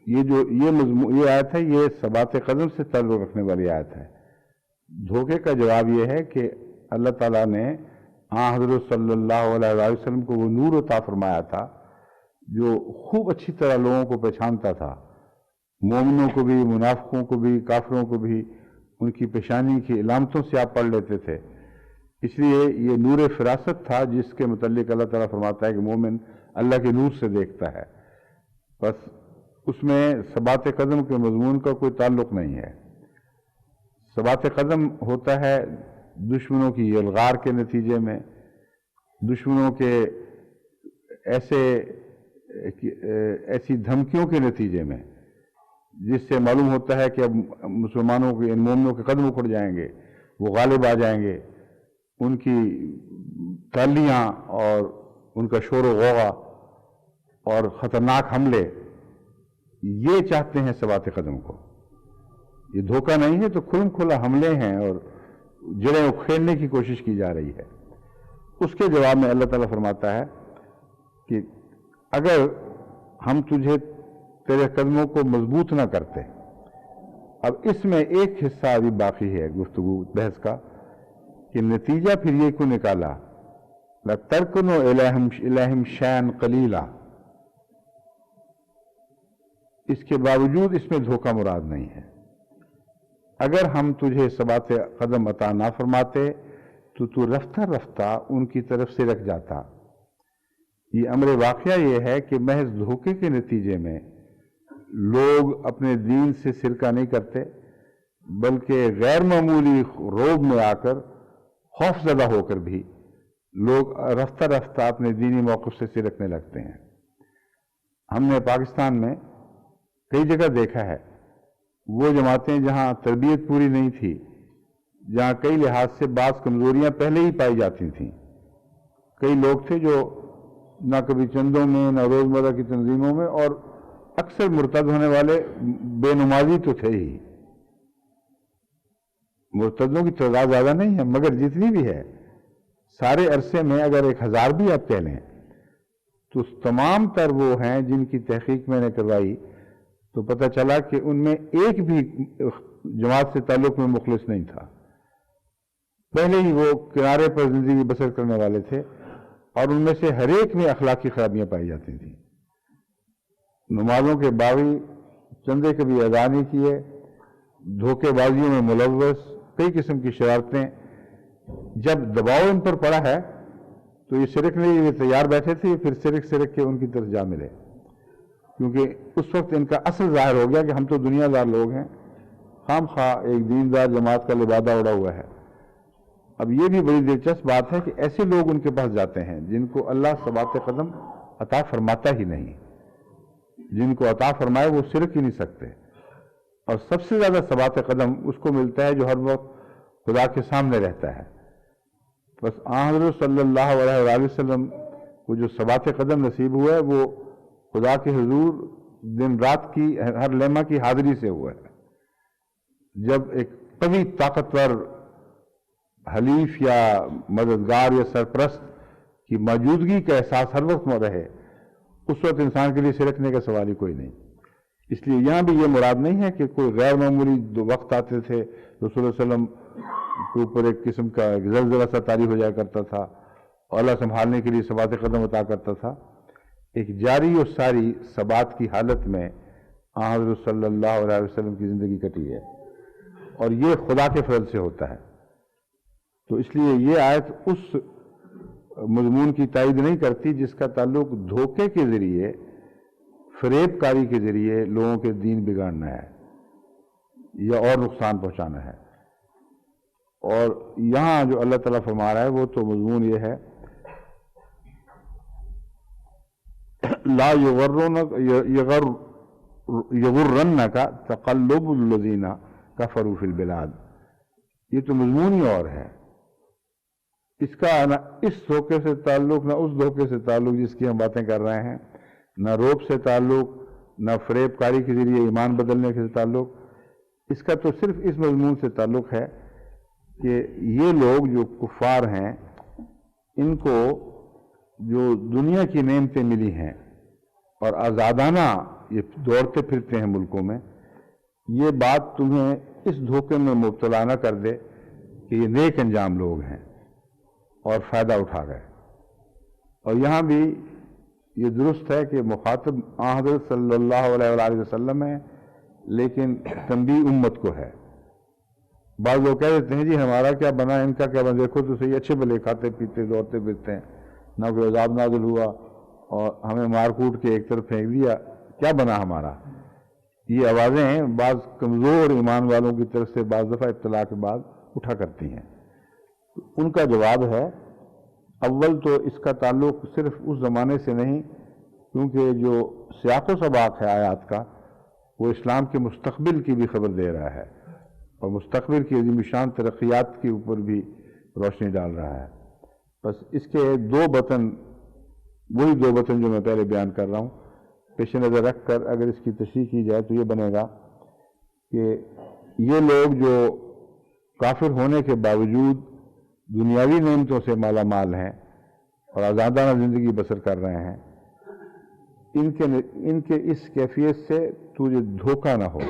یہ آیت ہے، یہ ثبات قدم سے تعلق رکھنے والی آیت ہے۔ دھوکے کا جواب یہ ہے کہ اللہ تعالیٰ نے حضرت صلی اللہ علیہ وآلہ وسلم کو وہ نور عطا فرمایا تھا جو خوب اچھی طرح لوگوں کو پہچانتا تھا، مومنوں کو بھی، منافقوں کو بھی، کافروں کو بھی، ان کی پیشانی کی علامتوں سے آپ پڑھ لیتے تھے۔ اس لیے یہ نور فراست تھا جس کے متعلق اللہ تعالیٰ فرماتا ہے کہ مومن اللہ کے نور سے دیکھتا ہے، بس اس میں ثبات قدم کے مضمون کا کوئی تعلق نہیں ہے۔ ثبات قدم ہوتا ہے دشمنوں کی یلغار کے نتیجے میں، دشمنوں کے ایسی دھمکیوں کے نتیجے میں جس سے معلوم ہوتا ہے کہ اب مسلمانوں کے، ان مومنوں کے قدم اکھڑ جائیں گے، وہ غالب آ جائیں گے، ان کی تالیاں اور ان کا شور و غوغا اور خطرناک حملے، یہ چاہتے ہیں ثبات قدم کو۔ یہ دھوکہ نہیں ہے، تو کھلم کھلا حملے ہیں اور جڑیں اکھیڑنے کی کوشش کی جا رہی ہے۔ اس کے جواب میں اللہ تعالیٰ فرماتا ہے کہ اگر ہم تجھے تیرے قدموں کو مضبوط نہ کرتے۔ اب اس میں ایک حصہ ابھی باقی ہے گفتگو بحث کا کہ نتیجہ پھر یہ کیوں نکالا، لَتَرْكُنُوا إِلَيْهِمْ شَيْئًا قَلِيلًا، اس کے باوجود اس میں دھوکہ مراد نہیں ہے۔ اگر ہم تجھے ثبات قدم عطا نہ فرماتے تو رفتہ رفتہ ان کی طرف سے رکھ جاتا۔ یہ امر واقعہ یہ ہے کہ محض دھوکے کے نتیجے میں لوگ اپنے دین سے سرکہ نہیں کرتے، بلکہ غیر معمولی روب میں آ کر خوف زدہ ہو کر بھی لوگ رفتہ رفتہ اپنے دینی موقف سے سرکنے لگتے ہیں۔ ہم نے پاکستان میں کئی جگہ دیکھا ہے وہ جماعتیں جہاں تربیت پوری نہیں تھی، جہاں کئی لحاظ سے بعض کمزوریاں پہلے ہی پائی جاتی تھیں، کئی لوگ تھے جو نہ کبھی چندوں میں نہ روزمرہ کی تنظیموں میں، اور اکثر مرتد ہونے والے بے نمازی تو تھے ہی۔ مرتدوں کی تعداد زیادہ نہیں ہے، مگر جتنی بھی ہے سارے عرصے میں اگر 1000 بھی آپ کہہ لیں تو تمام تر وہ ہیں جن کی تحقیق میں نے کروائی تو پتہ چلا کہ ان میں ایک بھی جماعت سے تعلق میں مخلص نہیں تھا۔ پہلے ہی وہ کنارے پر زندگی بسر کرنے والے تھے، اور ان میں سے ہر ایک میں اخلاقی خرابیاں پائی جاتی تھیں۔ نمازوں کے باغی، چندے کبھی ادا نہیں کیے، دھوکے بازیوں میں ملوث، کئی قسم کی شرارتیں۔ جب دباؤ ان پر پڑا ہے تو یہ سرکنے کے لیے تیار بیٹھے تھے، پھر سرک کے ان کی طرف جا ملے، کیونکہ اس وقت ان کا اصل ظاہر ہو گیا کہ ہم تو دنیا دار لوگ ہیں، خام خواہ ایک دیندار جماعت کا لبادہ اڑا ہوا ہے۔ اب یہ بھی بڑی دلچسپ بات ہے کہ ایسے لوگ ان کے پاس جاتے ہیں جن کو اللہ ثبات قدم عطا فرماتا ہی نہیں، جن کو عطا فرمائے وہ سرک ہی نہیں سکتے، اور سب سے زیادہ ثبات قدم اس کو ملتا ہے جو ہر وقت خدا کے سامنے رہتا ہے۔ بس حضرت صلی اللہ علیہ وآلہ وسلم کو جو ثبات قدم نصیب ہوا ہے وہ خدا کے حضور دن رات کی ہر لمحہ کی حاضری سے ہوا ہے۔ جب ایک قوی طاقتور حلیف یا مددگار یا سرپرست کی موجودگی کا احساس ہر وقت میں رہے، اس وقت انسان کے لیے سرکنے کا سوال ہی کوئی نہیں۔ اس لیے یہاں بھی یہ مراد نہیں ہے کہ کوئی غیر معمولی وقت آتے تھے رسول اللہ علیہ وسلم کے اوپر ایک قسم کا زلزلہ سا طاری ہو جایا کرتا تھا اور اللہ سنبھالنے کے لیے ثبات قدم عطا کرتا تھا۔ ایک جاری و ساری ثبات کی حالت میں حضرت صلی اللہ علیہ وسلم کی زندگی کٹی ہے، اور یہ خدا کے فضل سے ہوتا ہے۔ تو اس لیے یہ آیت اس مضمون کی تائید نہیں کرتی جس کا تعلق دھوکے کے ذریعے، فریب کاری کے ذریعے لوگوں کے دین بگاڑنا ہے یا اور نقصان پہنچانا ہے۔ اور یہاں جو اللہ تعالیٰ فرما رہا ہے وہ تو مضمون یہ ہے، لا یغرنک تقلب الذین کفروا فی البلاد، یہ تو مضمون ہی اور ہے۔ اس کا نہ اس دھوکے سے تعلق نہ اس دھوکے سے تعلق جس کی ہم باتیں کر رہے ہیں، نہ روب سے تعلق، نہ فریب کاری کے ذریعے ایمان بدلنے سے تعلق۔ اس کا تو صرف اس مضمون سے تعلق ہے کہ یہ لوگ جو کفار ہیں ان کو جو دنیا کی نعمتیں ملی ہیں اور آزادانہ یہ دوڑتے پھرتے ہیں ملکوں میں، یہ بات تمہیں اس دھوکے میں مبتلا نہ کر دے کہ یہ نیک انجام لوگ ہیں اور فائدہ اٹھا گئے۔ اور یہاں بھی یہ درست ہے کہ مخاطب حضرت صلی اللہ علیہ وآلہ وسلم ہے، لیکن تنبیہ امت کو ہے۔ بعض لوگ کہہ دیتے ہیں جی ہمارا کیا بنا، ان کا کیا بنا، دیکھو تو صحیح اچھے بھلے کھاتے پیتے دوڑتے پھرتے ہیں، نہ کوئی عذاب نازل ہوا اور ہمیں مار کوٹ کے ایک طرف پھینک دیا، کیا بنا ہمارا۔ یہ آوازیں بعض کمزور ایمان والوں کی طرف سے بعض دفعہ ابتلا کے بعد اٹھا کرتی ہیں۔ ان کا جواب ہے، اول تو اس کا تعلق صرف اس زمانے سے نہیں، کیونکہ جو سیاق و سباق ہے آیات کا وہ اسلام کے مستقبل کی بھی خبر دے رہا ہے اور مستقبل کی عظیم شان ترقیات کے اوپر بھی روشنی ڈال رہا ہے۔ بس اس کے دو بطن، وہی دو بطن جو میں پہلے بیان کر رہا ہوں، پیش نظر رکھ کر اگر اس کی تشریح کی جائے تو یہ بنے گا کہ یہ لوگ جو کافر ہونے کے باوجود دنیاوی نعمتوں سے مالا مال ہیں اور آزادانہ زندگی بسر کر رہے ہیں، ان کے اس کیفیت سے تجھے دھوکہ نہ ہو،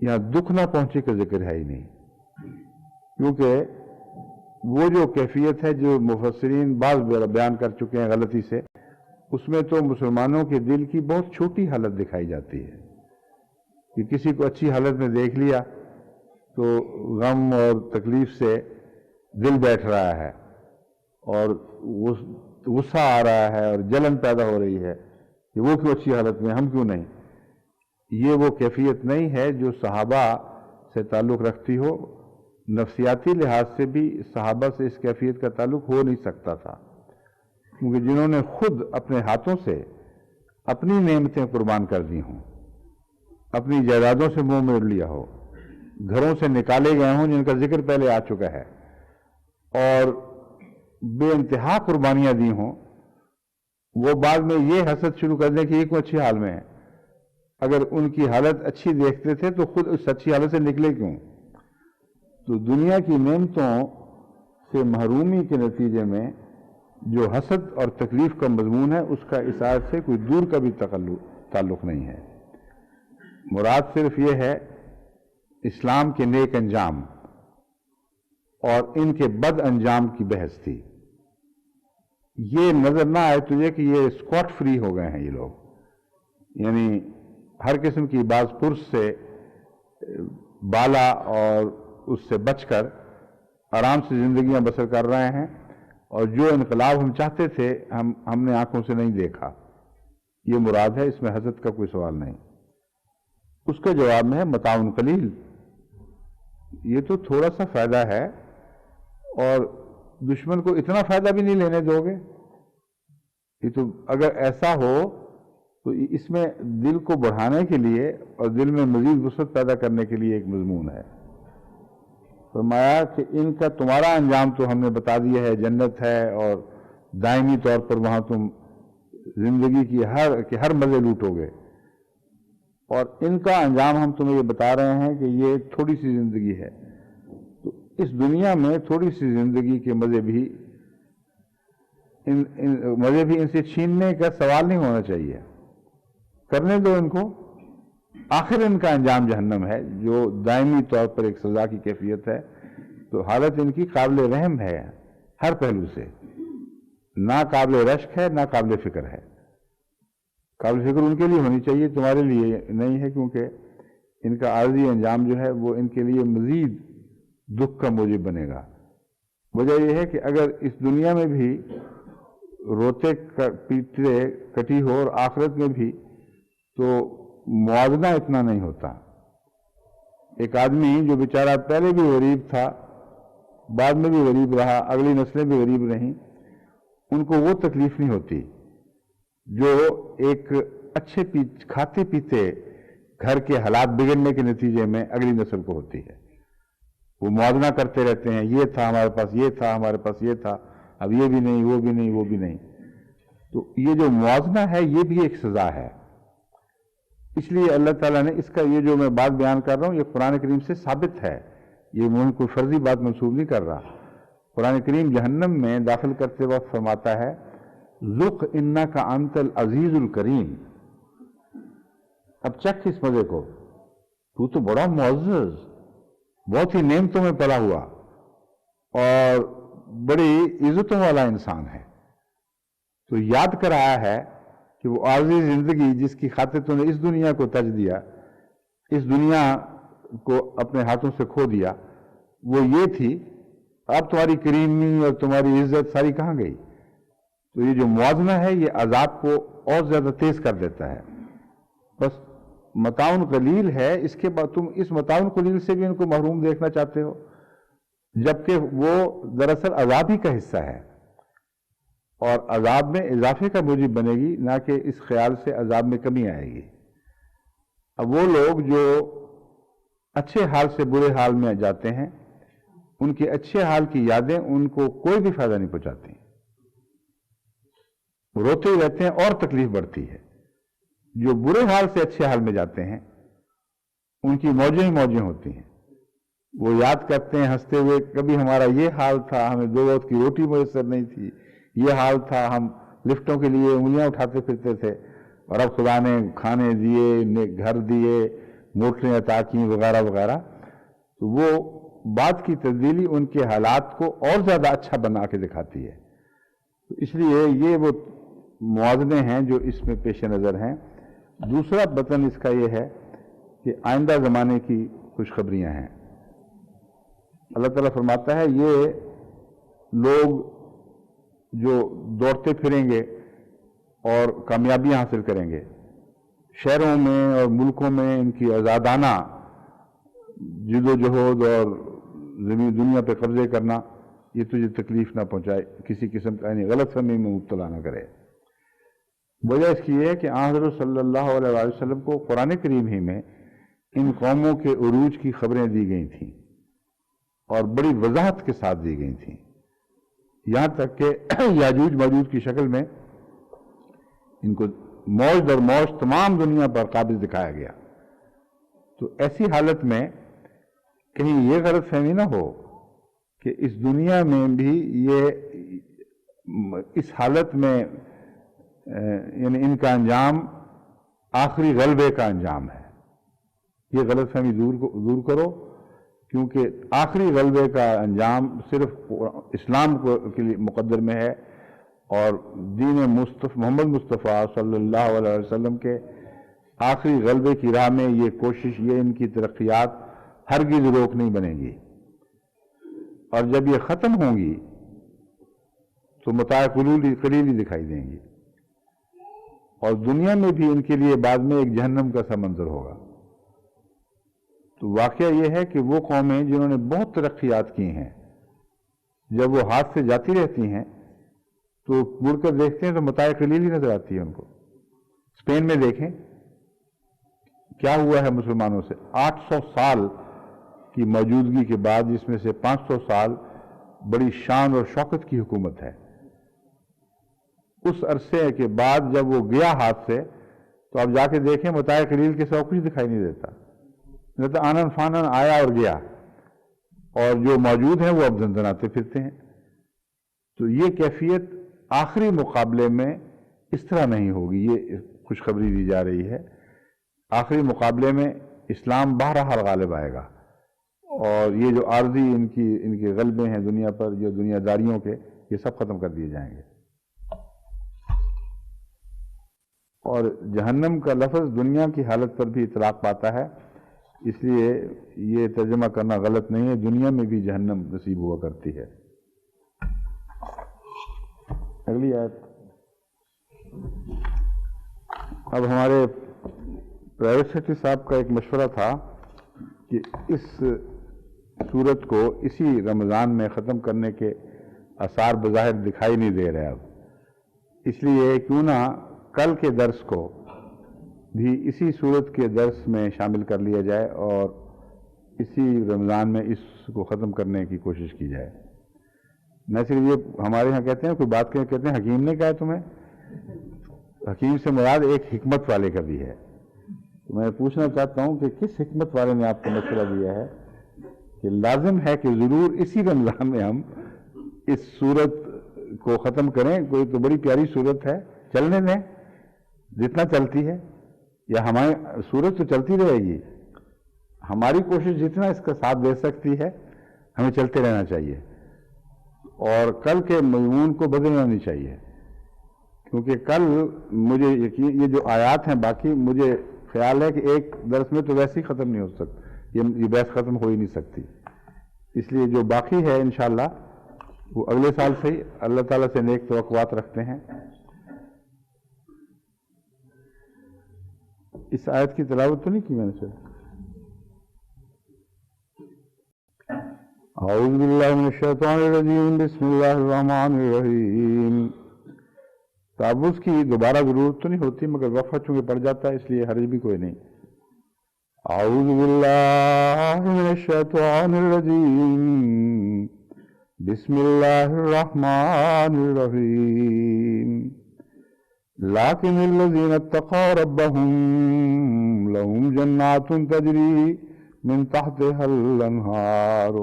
یہاں دکھ نہ پہنچے کا ذکر ہے ہی نہیں، کیونکہ وہ جو کیفیت ہے جو مفسرین بعض بیان کر چکے ہیں غلطی سے، اس میں تو مسلمانوں کے دل کی بہت چھوٹی حالت دکھائی جاتی ہے کہ کسی کو اچھی حالت میں دیکھ لیا تو غم اور تکلیف سے دل بیٹھ رہا ہے اور غصہ آ رہا ہے اور جلن پیدا ہو رہی ہے کہ وہ کیوں اچھی حالت میں، ہم کیوں نہیں۔ یہ وہ کیفیت نہیں ہے جو صحابہ سے تعلق رکھتی ہو، نفسیاتی لحاظ سے بھی صحابہ سے اس کیفیت کا تعلق ہو نہیں سکتا تھا، کیونکہ جنہوں نے خود اپنے ہاتھوں سے اپنی نعمتیں قربان کر دی ہوں، اپنی جائیدادوں سے منہ موڑ لیا ہو، گھروں سے نکالے گئے ہوں جن کا ذکر پہلے آ چکا ہے، اور بے انتہا قربانیاں دی ہوں، وہ بعد میں یہ حسد شروع کر دیں کہ یہ کیوں اچھی حال میں ہے۔ اگر ان کی حالت اچھی دیکھتے تھے تو خود اس اچھی حالت سے نکلے کیوں؟ تو دنیا کی نعمتوں سے محرومی کے نتیجے میں جو حسد اور تکلیف کا مضمون ہے، اس کا اس آیت سے کوئی دور کا بھی تعلق نہیں ہے۔ مراد صرف یہ ہے اسلام کے نیک انجام اور ان کے بد انجام کی بحث تھی۔ یہ نظر نہ آئے تجھے کہ یہ اسکاٹ فری ہو گئے ہیں یہ لوگ، یعنی ہر قسم کی باز پرس سے بالا اور اس سے بچ کر آرام سے زندگیاں بسر کر رہے ہیں، اور جو انقلاب ہم چاہتے تھے ہم نے آنکھوں سے نہیں دیکھا۔ یہ مراد ہے، اس میں حسد کا کوئی سوال نہیں۔ اس کا جواب میں ہے متاع قلیل، یہ تو تھوڑا سا فائدہ ہے، اور دشمن کو اتنا فائدہ بھی نہیں لینے دو گے۔ یہ تو اگر ایسا ہو تو اس میں دل کو بڑھانے کے لیے اور دل میں مزید وسعت پیدا کرنے کے لیے ایک مضمون ہے۔ فرمایا کہ ان کا تمہارا انجام تو ہم نے بتا دیا ہے، جنت ہے اور دائمی طور پر وہاں تم زندگی کی ہر مزے لوٹو گے، اور ان کا انجام ہم تمہیں یہ بتا رہے ہیں کہ یہ تھوڑی سی زندگی ہے۔ تو اس دنیا میں تھوڑی سی زندگی کے مزے بھی ان سے چھیننے کا سوال نہیں ہونا چاہیے، کرنے دو ان کو۔ آخر ان کا انجام جہنم ہے جو دائمی طور پر ایک سزا کی کیفیت ہے، تو حالت ان کی قابل رحم ہے ہر پہلو سے، نہ قابل رشک ہے نہ قابل فکر ہے۔ قابل فکر ان کے لیے ہونی چاہیے، تمہارے لیے نہیں ہے، کیونکہ ان کا عارضی انجام جو ہے وہ ان کے لیے مزید دکھ کا موجب بنے گا۔ وجہ یہ ہے کہ اگر اس دنیا میں بھی روتے پیٹتے کٹی ہو اور آخرت میں بھی، تو موازنہ اتنا نہیں ہوتا۔ ایک آدمی جو بیچارہ پہلے بھی غریب تھا، بعد میں بھی غریب رہا، اگلی نسلیں بھی غریب رہیں، ان کو وہ تکلیف نہیں ہوتی جو ایک اچھے کھاتے پیتے گھر کے حالات بگڑنے کے نتیجے میں اگلی نسل کو ہوتی ہے۔ وہ موازنہ کرتے رہتے ہیں، یہ تھا ہمارے پاس، یہ تھا ہمارے پاس، یہ تھا، اب یہ بھی نہیں، وہ بھی نہیں، وہ بھی نہیں۔ تو یہ جو موازنہ ہے یہ بھی ایک سزا ہے۔ اس لیے اللہ تعالیٰ نے اس کا یہ جو میں بات بیان کر رہا ہوں یہ قرآن کریم سے ثابت ہے، یہ میں کوئی فرضی بات منسوب نہیں کر رہا۔ قرآن کریم جہنم میں داخل کرتے وقت فرماتا ہے ذُقْ اِنَّکَ أَنْتَ الْعَزِیزُ الْکَرِیم۔ اب چکھ اس مزے کو، تو بڑا معزز، بہت ہی نعمتوں میں پلا ہوا اور بڑی عزتوں والا انسان ہے۔ تو یاد کر رہا ہے کہ وہ عارضی زندگی جس کی خاطر تو نے اس دنیا کو تج دیا، اس دنیا کو اپنے ہاتھوں سے کھو دیا، وہ یہ تھی، اب تمہاری کریمی اور تمہاری عزت ساری کہاں گئی؟ تو یہ جو موازنہ ہے یہ عذاب کو اور زیادہ تیز کر دیتا ہے۔ بس متاع قلیل ہے، اس کے بعد تم اس متاع قلیل سے بھی ان کو محروم دیکھنا چاہتے ہو، جبکہ وہ دراصل عذاب ہی کا حصہ ہے، اور عذاب میں اضافے کا موجب بنے گی، نہ کہ اس خیال سے عذاب میں کمی آئے گی۔ اب وہ لوگ جو اچھے حال سے برے حال میں جاتے ہیں، ان کے اچھے حال کی یادیں ان کو کوئی بھی فائدہ نہیں پہنچاتی، روتے ہی رہتے ہیں اور تکلیف بڑھتی ہے۔ جو برے حال سے اچھے حال میں جاتے ہیں ان کی موجیں ہی موجیں ہوتی ہیں، وہ یاد کرتے ہیں ہنستے ہوئے، کبھی ہمارا یہ حال تھا، ہمیں 2 وقت کی روٹی میسر نہیں تھی، یہ حال تھا، ہم لفٹوں کے لیے انگلیاں اٹھاتے پھرتے تھے، اور اب خدا نے کھانے دیے، گھر دیے، موٹریں عطا کی وغیرہ وغیرہ، تو وہ بات کی تبدیلی ان کے حالات کو اور زیادہ اچھا بنا کے دکھاتی ہے۔ تو اس لیے یہ وہ موازنے ہیں جو اس میں پیش نظر ہیں۔ دوسرا بطن اس کا یہ ہے کہ آئندہ زمانے کی خوشخبریاں ہیں۔ اللہ تعالیٰ فرماتا ہے یہ لوگ جو دوڑتے پھریں گے اور کامیابیاں حاصل کریں گے، شہروں میں اور ملکوں میں ان کی آزادانہ جد و جہد اور دنیا پہ قبضے کرنا، یہ تجھے تکلیف نہ پہنچائے، کسی قسم کا یعنی غلط فہمی میں مبتلا نہ کرے۔ وجہ اس کی ہے کہ حضرت صلی اللہ علیہ وآلہ وسلم کو قرآن کریم ہی میں ان قوموں کے عروج کی خبریں دی گئی تھیں اور بڑی وضاحت کے ساتھ دی گئی تھیں، یہاں تک کہ یاجوج ماجوج کی شکل میں ان کو موج در موج تمام دنیا پر قابض دکھایا گیا۔ تو ایسی حالت میں کہیں یہ غلط فہمی نہ ہو کہ اس دنیا میں بھی یہ اس حالت میں یعنی ان کا انجام آخری غلبے کا انجام ہے، یہ غلط فہمی دور کرو، کیونکہ آخری غلبے کا انجام صرف اسلام کے لیے مقدر میں ہے، اور دین محمد مصطفیٰ صلی اللہ علیہ وسلم کے آخری غلبے کی راہ میں یہ کوشش، یہ ان کی ترقیات ہرگز روک نہیں بنے گی، اور جب یہ ختم ہوں گی تو متاع قلیلی دکھائی دیں گی، اور دنیا میں بھی ان کے لیے بعد میں ایک جہنم کا سا منظر ہوگا۔ تو واقعہ یہ ہے کہ وہ قومیں جنہوں نے بہت ترقیات کی ہیں، جب وہ ہاتھ سے جاتی رہتی ہیں تو مڑ کر دیکھتے ہیں تو متاع قلیل ہی نظر آتی ہے ان کو۔ اسپین میں دیکھیں کیا ہوا ہے مسلمانوں سے، 800 سال کی موجودگی کے بعد، جس میں سے 500 سال بڑی شان اور شوکت کی حکومت ہے، اس عرصے کے بعد جب وہ گیا ہاتھ سے تو اب جا کے دیکھیں متاع قلیل کے سوا کچھ دکھائی نہیں دیتا، نہیں تو آنن فانن آیا اور گیا، اور جو موجود ہیں وہ اب دندناتے پھرتے ہیں۔ تو یہ کیفیت آخری مقابلے میں اس طرح نہیں ہوگی، یہ خوشخبری دی جا رہی ہے۔ آخری مقابلے میں اسلام بہرحال غالب آئے گا، اور یہ جو عارضی ان کے غلبے ہیں دنیا پر، جو دنیا داریوں کے، یہ سب ختم کر دیے جائیں گے۔ اور جہنم کا لفظ دنیا کی حالت پر بھی اطلاق پاتا ہے، اس لیے یہ ترجمہ کرنا غلط نہیں ہے، دنیا میں بھی جہنم نصیب ہوا کرتی ہے۔ اگلی آیت۔ اب ہمارے پرائیویٹ سیکرٹری صاحب کا ایک مشورہ تھا کہ اس سورت کو اسی رمضان میں ختم کرنے کے آثار بظاہر دکھائی نہیں دے رہے اب، اس لیے کیوں نہ کل کے درس کو بھی اسی سورت کے درس میں شامل کر لیا جائے اور اسی رمضان میں اس کو ختم کرنے کی کوشش کی جائے۔ نہ صرف یہ ہمارے ہاں کہتے ہیں، کوئی بات کہتے ہیں حکیم نے کہا ہے تمہیں، حکیم سے مراد ایک حکمت والے کا بھی ہے۔ تو میں پوچھنا چاہتا ہوں کہ کس حکمت والے نے آپ کو مشورہ دیا ہے کہ لازم ہے کہ ضرور اسی رمضان میں ہم اس سورت کو ختم کریں؟ کوئی تو بڑی پیاری سورت ہے، چلنے دیں جتنا چلتی ہے، یا ہماری سورت تو چلتی رہے گی، ہماری کوشش جتنا اس کا ساتھ دے سکتی ہے ہمیں چلتے رہنا چاہیے، اور کل کے مضمون کو بدلنا نہیں چاہیے، کیونکہ کل مجھے یقین یہ جو آیات ہیں باقی مجھے خیال ہے کہ ایک درس میں تو ویسے ہی ختم نہیں ہو سکتا، یہ بحث ختم ہو ہی نہیں سکتی، اس لیے جو باقی ہے انشاءاللہ وہ اگلے سال سے ہی اللہ تعالیٰ سے نیک توقعات رکھتے ہیں۔ اس آیت کی تلاوت تو نہیں کی میں نے سر؟ اعوذ باللہ من الشیطان الرجیم، بسم اللہ الرحمن الرحیم۔ تعوذ کی دوبارہ ضرورت تو نہیں ہوتی، مگر وقفہ چونکہ پڑ جاتا ہے اس لیے حرج بھی کوئی نہیں۔ اعوذ باللہ من الشیطان الرجیم، بسم اللہ الرحمن الرحیم۔ لیکن الذین اتقوا ربهم لهم جنات تجری من تحتها الانہار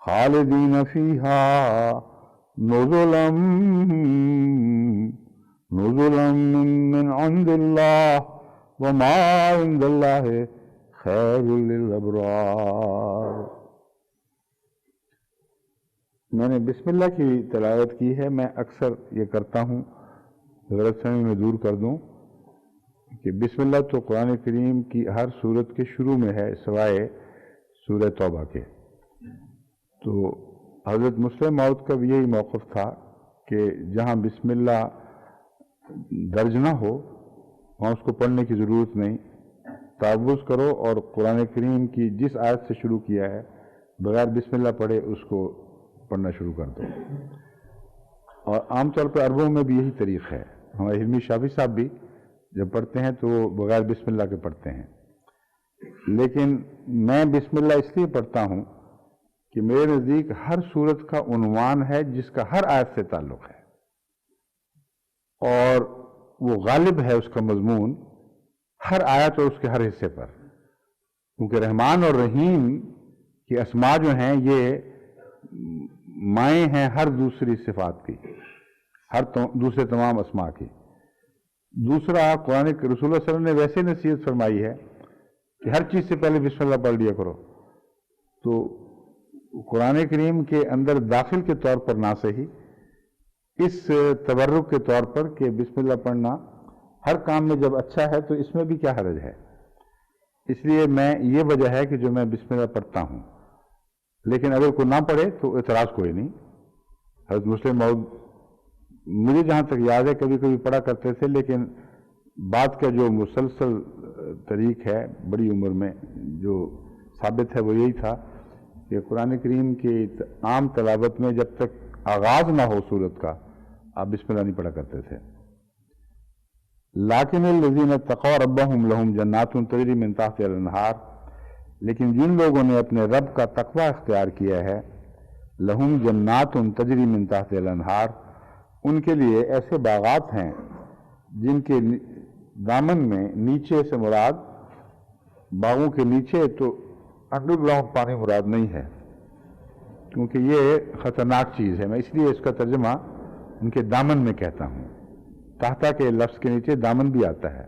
خالدین فیہا نزلا نزلا من عند اللہ وما عند اللہ خیر للابرار۔ میں نے بسم اللہ کی تلاوت کی ہے، میں اکثر یہ کرتا ہوں، غلط فہمی میں دور کر دوں کہ بسم اللہ تو قرآن کریم کی ہر سورت کے شروع میں ہے سوائے سورہ توبہ کے۔ تو حضرت مسلم موعود کا بھی یہی موقف تھا کہ جہاں بسم اللہ درج نہ ہو وہاں اس کو پڑھنے کی ضرورت نہیں، تعوذ کرو اور قرآن کریم کی جس آیت سے شروع کیا ہے بغیر بسم اللہ پڑھے اس کو پڑھنا شروع کر دو۔ اور عام طور پہ عربوں میں بھی یہی طریق ہے، ہمارے علمی شافی صاحب بھی جب پڑھتے ہیں تو وہ بغیر بسم اللہ کے پڑھتے ہیں، لیکن میں بسم اللہ اس لیے پڑھتا ہوں کہ میرے نزدیک ہر سورت کا عنوان ہے جس کا ہر آیت سے تعلق ہے، اور وہ غالب ہے اس کا مضمون ہر آیت اور اس کے ہر حصے پر، کیونکہ رحمان اور رحیم کے اسماء جو ہیں یہ مائیں ہیں ہر دوسری صفات کی، ہر دوسرے تمام اسماء کی۔ دوسرا، قرآن رسول اللہ صلی اللہ علیہ وسلم نے ویسے نصیحت فرمائی ہے کہ ہر چیز سے پہلے بسم اللہ پڑھ لیا کرو، تو قرآن کریم کے اندر داخل کے طور پر نہ صحیح، اس تبرک کے طور پر کہ بسم اللہ پڑھنا ہر کام میں جب اچھا ہے تو اس میں بھی کیا حرج ہے۔ اس لیے میں یہ وجہ ہے کہ جو میں بسم اللہ پڑھتا ہوں، لیکن اگر کوئی نہ پڑھے تو اعتراض کوئی نہیں۔ حضرت مسلم موعود مجھے جہاں تک یاد ہے کبھی کبھی پڑھا کرتے تھے، لیکن بات کا جو مسلسل طریق ہے بڑی عمر میں جو ثابت ہے وہ یہی تھا کہ قرآن کریم کی عام تلاوت میں جب تک آغاز نہ ہو سورت کا آپ بسم اللہ نہیں پڑھا کرتے تھے۔ لیکن الذین اتقوا ربہم لہم جنات تجری من تحتہا الانہار، لیکن جن لوگوں نے اپنے رب کا تقوی اختیار کیا ہے، لہم جنات تجری من تحتہا الانہار، ان کے لیے ایسے باغات ہیں جن کے دامن میں، نیچے سے مراد باغوں کے نیچے تو انڈر گراؤنڈ پانی مراد نہیں ہے، کیونکہ یہ خطرناک چیز ہے، میں اس لیے اس کا ترجمہ ان کے دامن میں کہتا ہوں۔ تحتا کے لفظ کے نیچے دامن بھی آتا ہے،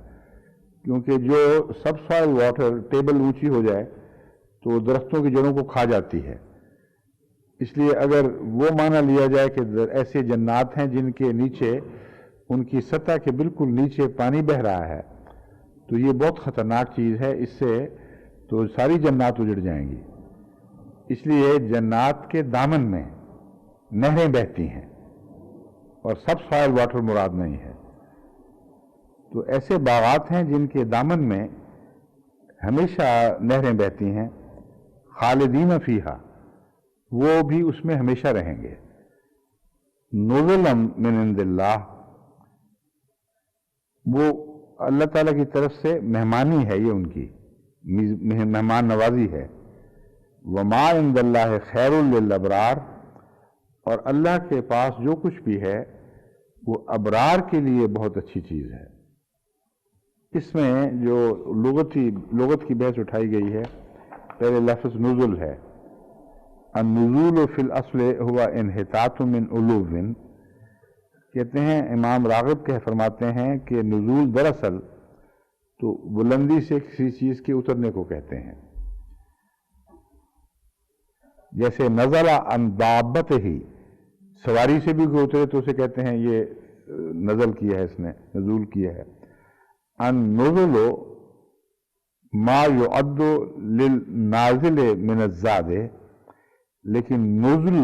کیونکہ جو سب سوائل واٹر ٹیبل اونچی ہو جائے تو درختوں کی جڑوں کو کھا جاتی ہے، اس لیے اگر وہ معنی لیا جائے کہ ایسے جنات ہیں جن کے نیچے، ان کی سطح کے بالکل نیچے پانی بہہ رہا ہے، تو یہ بہت خطرناک چیز ہے، اس سے تو ساری جنات اجڑ جائیں گی۔ اس لیے جنات کے دامن میں نہریں بہتی ہیں اور سب سوائل واٹر مراد نہیں ہے، تو ایسے باغات ہیں جن کے دامن میں ہمیشہ نہریں بہتی ہیں، خالدین فیہا، وہ بھی اس میں ہمیشہ رہیں گے۔ نزلا من عند اللہ، وہ اللہ تعالیٰ کی طرف سے مہمانی ہے، یہ ان کی مہمان نوازی ہے۔ وما عند اللہ خیر للابرار، اور اللہ کے پاس جو کچھ بھی ہے وہ ابرار کے لیے بہت اچھی چیز ہے۔ اس میں جو لغت کی بحث اٹھائی گئی ہے، پہلے لفظ نزل ہے، النزول فی الاصل ہوا انحطاط من علو، کہتے ہیں امام راغب فرماتے ہیں کہ نزول دراصل تو بلندی سے کسی چیز کے اترنے کو کہتے ہیں، جیسے نزل عن دابت ہی، سواری سے بھی کوئی اترے تو اسے کہتے ہیں یہ نزل کیا ہے، اس نے نزول کیا ہے۔ النزل ما يعد للنازل من الزاد، لیکن نزل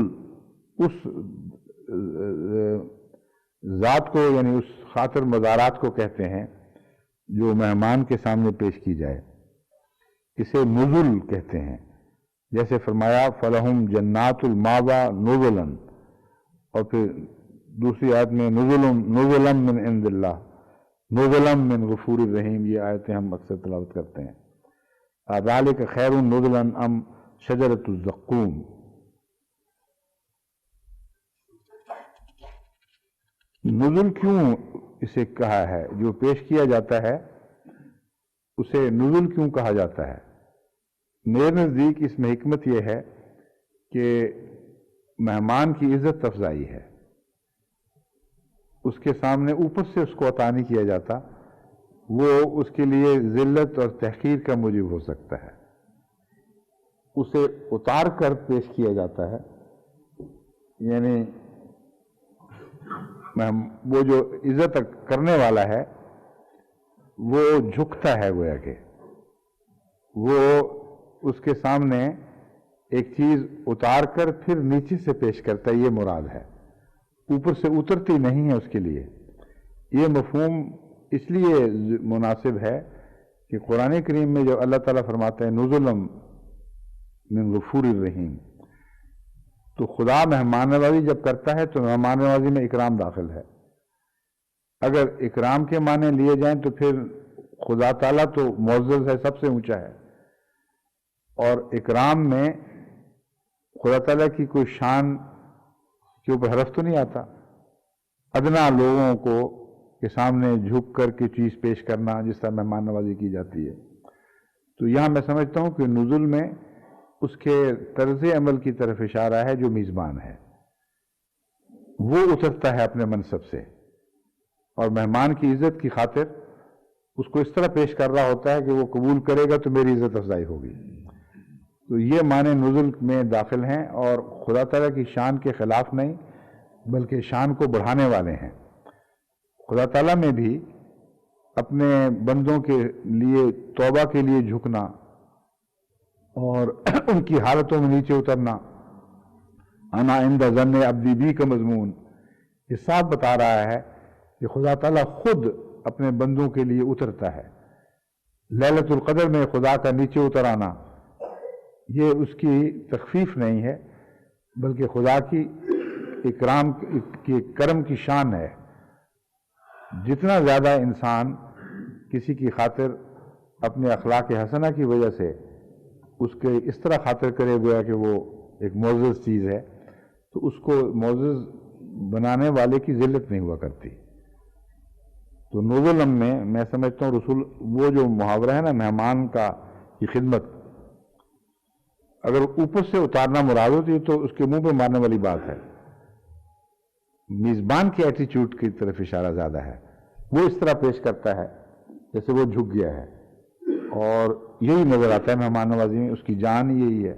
اس ذات کو یعنی اس خاطر مزارات کو کہتے ہیں جو مہمان کے سامنے پیش کی جائے، اسے نزل کہتے ہیں۔ جیسے فرمایا فلہم جنات الماوا نزلا، اور پھر دوسری آیت میں نزلا من عند اللہ، نزلا من غفور الرحیم، یہ آیتیں ہم اکثر تلاوت کرتے ہیں۔ ذالک خیر نزلا ام شجرۃ الزقوم۔ نزل کیوں اسے کہا ہے، جو پیش کیا جاتا ہے اسے نزل کیوں کہا جاتا ہے؟ میرے نزدیک اس میں حکمت یہ ہے کہ مہمان کی عزت افزائی ہے، اس کے سامنے اوپر سے اس کو عطا نہیں کیا جاتا، وہ اس کے لیے ذلت اور تحقیر کا موجب ہو سکتا ہے۔ اسے اتار کر پیش کیا جاتا ہے، یعنی وہ جو عزت کرنے والا ہے وہ جھکتا ہے، گویا کہ وہ اس کے سامنے ایک چیز اتار کر پھر نیچے سے پیش کرتا ہے، یہ مراد ہے، اوپر سے اترتی نہیں ہے اس کے لیے۔ یہ مفہوم اس لیے مناسب ہے کہ قرآن کریم میں جو اللہ تعالیٰ فرماتا ہے نزلم من غفور الرحیم، تو خدا مہمان نوازی جب کرتا ہے تو مہمان نوازی میں اکرام داخل ہے۔ اگر اکرام کے معنی لیے جائیں تو پھر خدا تعالیٰ تو معزز ہے، سب سے اونچا ہے، اور اکرام میں خدا تعالیٰ کی کوئی شان کے اوپر حرف تو نہیں آتا۔ ادنا لوگوں کو کے سامنے جھک کر کے چیز پیش کرنا جس طرح مہمان نوازی کی جاتی ہے، تو یہاں میں سمجھتا ہوں کہ نزول میں اس کے طرز عمل کی طرف اشارہ ہے جو میزبان ہے، وہ اترتا ہے اپنے منصب سے اور مہمان کی عزت کی خاطر اس کو اس طرح پیش کر رہا ہوتا ہے کہ وہ قبول کرے گا تو میری عزت افزائی ہوگی۔ تو یہ معنی نزول میں داخل ہیں اور خدا تعالیٰ کی شان کے خلاف نہیں بلکہ شان کو بڑھانے والے ہیں۔ خدا تعالیٰ میں بھی اپنے بندوں کے لیے توبہ کے لیے جھکنا اور ان کی حالتوں میں نیچے اترنا، انا عند ظن عبدی بی کا مضمون یہ صاف بتا رہا ہے کہ خدا تعالیٰ خود اپنے بندوں کے لیے اترتا ہے۔ لیلۃ القدر میں خدا کا نیچے اتر آنا یہ اس کی تخفیف نہیں ہے بلکہ خدا کی اکرام کی کرم کی شان ہے۔ جتنا زیادہ انسان کسی کی خاطر اپنے اخلاق حسنہ کی وجہ سے اس کے اس طرح خاطر کرے گویا کہ وہ ایک معزز چیز ہے، تو اس کو معزز بنانے والے کی ذلت نہیں ہوا کرتی۔ تو نزول میں سمجھتا ہوں رسول وہ جو محاورہ ہے نا مہمان کا کی خدمت، اگر اوپر سے اتارنا مراد ہوتی تو اس کے منہ پہ مارنے والی بات ہے، میزبان کے ایٹیچیوڈ کی طرف اشارہ زیادہ ہے، وہ اس طرح پیش کرتا ہے جیسے وہ جھک گیا ہے، اور یہی نظر آتا ہے مہمان نوازی میں، اس کی جان یہی ہے۔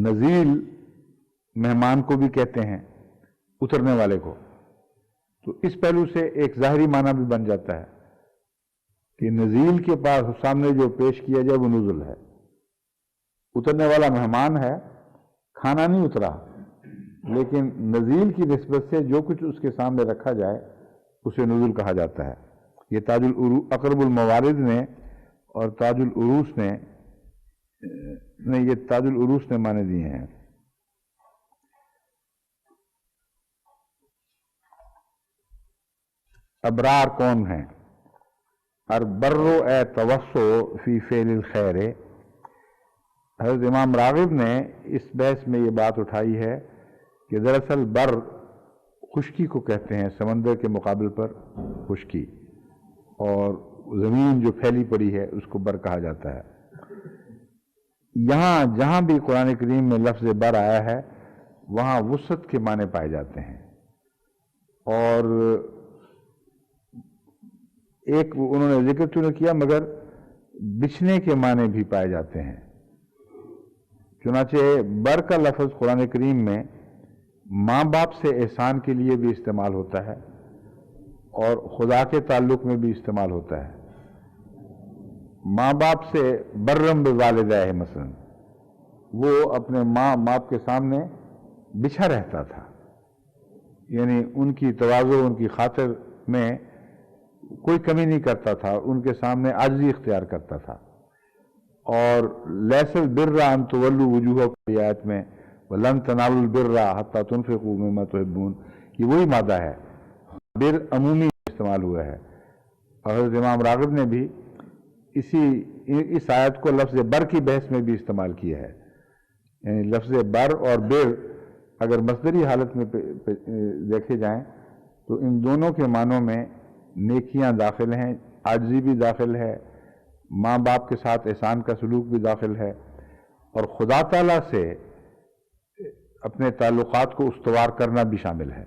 نزیل مہمان کو بھی کہتے ہیں، اترنے والے کو، تو اس پہلو سے ایک ظاہری معنی بھی بن جاتا ہے کہ نزیل کے پاس سامنے جو پیش کیا جائے وہ نزل ہے، اترنے والا مہمان ہے، کھانا نہیں اترا، لیکن نزیل کی نسبت سے جو کچھ اس کے سامنے رکھا جائے اسے نزول کہا جاتا ہے۔ یہ تاج اقرب الموارد نے اور تاج العروس نے نہیں، یہ تاج العروس نے معنی دیے ہیں۔ ابرار کون ہیں؟ البر اے توسع فی فعل الخیر۔ حضرت امام راغب نے اس بحث میں یہ بات اٹھائی ہے کہ دراصل بر خشکی کو کہتے ہیں، سمندر کے مقابل پر خشکی، اور زمین جو پھیلی پڑی ہے اس کو بر کہا جاتا ہے۔ یہاں جہاں بھی قرآن کریم میں لفظ بر آیا ہے وہاں وسعت کے معنی پائے جاتے ہیں، اور ایک انہوں نے ذکر تو نہیں کیا مگر بچھنے کے معنی بھی پائے جاتے ہیں۔ چنانچہ بر کا لفظ قرآن کریم میں ماں باپ سے احسان کے لیے بھی استعمال ہوتا ہے اور خدا کے تعلق میں بھی استعمال ہوتا ہے۔ ماں باپ سے برم بوالدہ مثلا، وہ اپنے ماں باپ کے سامنے بچھا رہتا تھا، یعنی ان کی تواضع ان کی خاطر میں کوئی کمی نہیں کرتا تھا، ان کے سامنے عاجزی اختیار کرتا تھا۔ اور لیس البر ان تولوا وجوہکم کی آیت میں وَلَن تَنَالُوا الْبِرَّ حَتَّى تُنْفِقُوا مِمَّا تُحِبُّونَ، یہ وہی مادہ ہے، بر عمومی استعمال ہوا ہے۔ اور حضرت امام راغب نے بھی اس آیت کو لفظ بر کی بحث میں بھی استعمال کیا ہے، یعنی لفظ بر اور بر اگر مصدری حالت میں دیکھے جائیں تو ان دونوں کے معنوں میں نیکیاں داخل ہیں، عاجزی بھی داخل ہے، ماں باپ کے ساتھ احسان کا سلوک بھی داخل ہے، اور خدا تعالیٰ سے اپنے تعلقات کو استوار کرنا بھی شامل ہے۔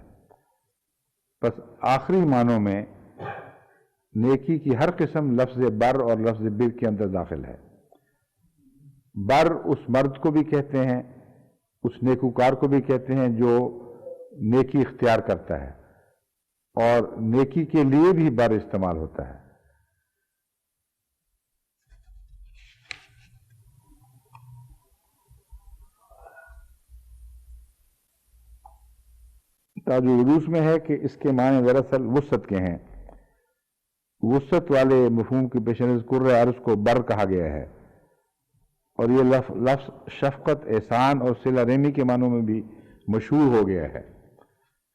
بس آخری معنوں میں نیکی کی ہر قسم لفظ بر اور لفظ بر کے اندر داخل ہے۔ بر اس مرد کو بھی کہتے ہیں، اس نیکوکار کو بھی کہتے ہیں جو نیکی اختیار کرتا ہے، اور نیکی کے لیے بھی بر استعمال ہوتا ہے۔ تاج العروس میں ہے کہ اس کے معنی دراصل وسعت کے ہیں۔ وسعت والے مفہوم کی پیش نظر قرۂ عرض کو بر کہا گیا ہے، اور یہ لفظ شفقت، احسان اور صلہ رحمی کے معنوں میں بھی مشہور ہو گیا ہے۔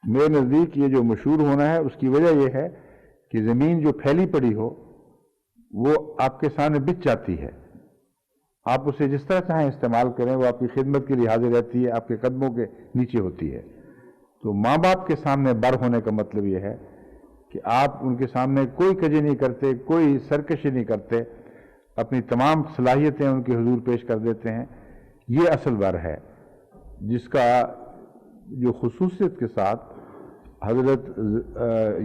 میرے نزدیک یہ جو مشہور ہونا ہے اس کی وجہ یہ ہے کہ زمین جو پھیلی پڑی ہو وہ آپ کے سامنے بچ جاتی ہے، آپ اسے جس طرح چاہیں استعمال کریں، وہ آپ کی خدمت کے لیے حاضر رہتی ہے، آپ کے قدموں کے نیچے ہوتی ہے۔ تو ماں باپ کے سامنے بر ہونے کا مطلب یہ ہے کہ آپ ان کے سامنے کوئی کجی نہیں کرتے، کوئی سرکشی نہیں کرتے، اپنی تمام صلاحیتیں ان کے حضور پیش کر دیتے ہیں۔ یہ اصل بر ہے، جس کا جو خصوصیت کے ساتھ حضرت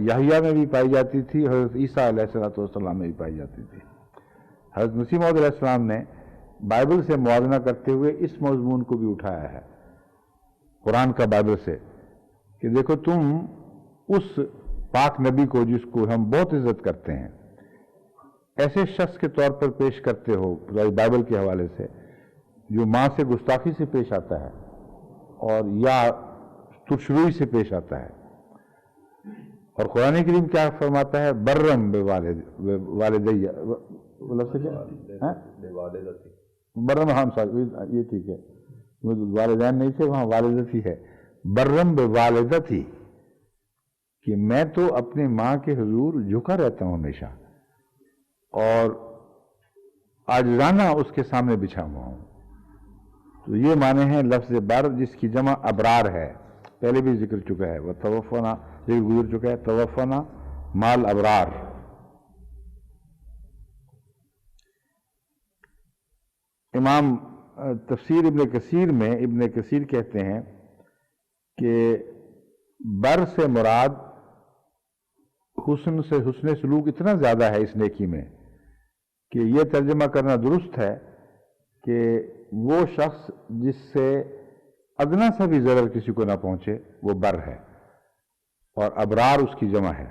یحییٰ میں بھی پائی جاتی تھی، حضرت عیسیٰ علیہ السلام میں بھی پائی جاتی تھی۔ حضرت مسیح موعود علیہ السلام نے بائبل سے موازنہ کرتے ہوئے اس مضمون کو بھی اٹھایا ہے، قرآن کا بائبل سے، کہ دیکھو تم اس پاک نبی کو جس کو ہم بہت عزت کرتے ہیں ایسے شخص کے طور پر پیش کرتے ہو بائبل کے حوالے سے، جو ماں سے گستاخی سے پیش آتا ہے اور یا ترشروئی سے پیش آتا ہے۔ اور قرآن کریم کیا فرماتا ہے؟ برم والدیہ، برم، ہم یہ ٹھیک ہے، والدین نہیں تھے، وہاں والدتی ہے، برم بوالدتی، کہ میں تو اپنی ماں کے حضور جھکا رہتا ہوں ہمیشہ، اور عاجزانہ اس کے سامنے بچھا ہوا ہوں۔ تو یہ معنی ہے لفظ بر، جس کی جمع ابرار ہے، پہلے بھی ذکر چکا ہے، وہ توفنا ذکر گزر چکا ہے، توفنا مال ابرار۔ امام تفسیر ابن کثیر میں ابن کثیر کہتے ہیں کہ بر سے مراد حسن سلوک اتنا زیادہ ہے اس نیکی میں کہ یہ ترجمہ کرنا درست ہے کہ وہ شخص جس سے ادنا سا بھی ضرر کسی کو نہ پہنچے وہ بر ہے، اور ابرار اس کی جمع ہے۔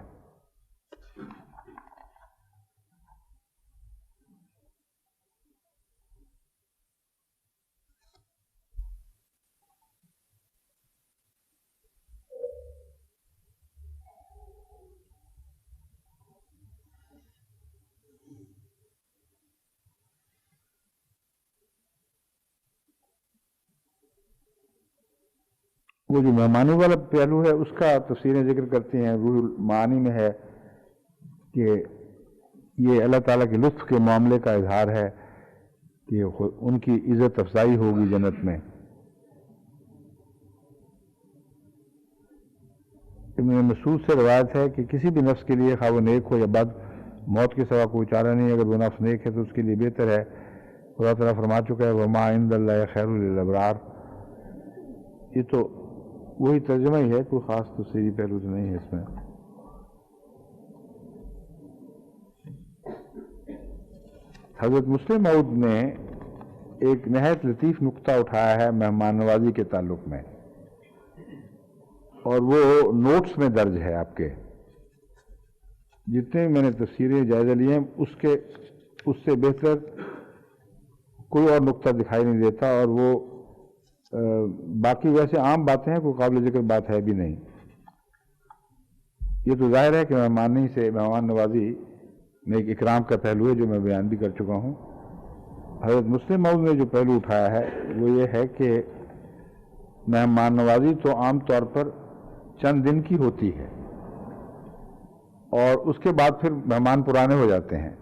وہ جو مہمانی والا پہلو ہے اس کا تفسیریں ذکر کرتی ہیں، روح المعانی میں ہے کہ یہ اللہ تعالیٰ کے لطف کے معاملے کا اظہار ہے کہ ان کی عزت افزائی ہوگی جنت میں۔ ابن مسعود سے روایت ہے کہ کسی بھی نفس کے لیے خواہ وہ نیک ہو یا بد، موت کے سوا کوئی چارہ نہیں۔ اگر وہ نفس نیک ہے تو اس کے لیے بہتر ہے، اللہ تعالیٰ فرما چکا ہے وَمَا عِندَ اللَّهِ خَيْرٌ لِلْأَبْرَارِ۔ یہ تو وہی ترجمہ ہی ہے، کوئی خاص تفسیری پہلو تو نہیں ہے اس میں۔ حضرت مسلم موعود نے ایک نہایت لطیف نقطہ اٹھایا ہے مہمان نوازی کے تعلق میں، اور وہ نوٹس میں درج ہے آپ کے، جتنے میں نے تفسیریں جائزہ لیے ہیں اس سے بہتر کوئی اور نقطہ دکھائی نہیں دیتا، اور وہ باقی ویسے عام باتیں ہیں، کوئی قابل ذکر بات ہے بھی نہیں۔ یہ تو ظاہر ہے کہ مہمان نوازی میں ایک اکرام کا پہلو ہے جو میں بیان بھی کر چکا ہوں۔ حضرت مسلم موعود نے جو پہلو اٹھایا ہے وہ یہ ہے کہ مہمان نوازی تو عام طور پر چند دن کی ہوتی ہے، اور اس کے بعد پھر مہمان پرانے ہو جاتے ہیں۔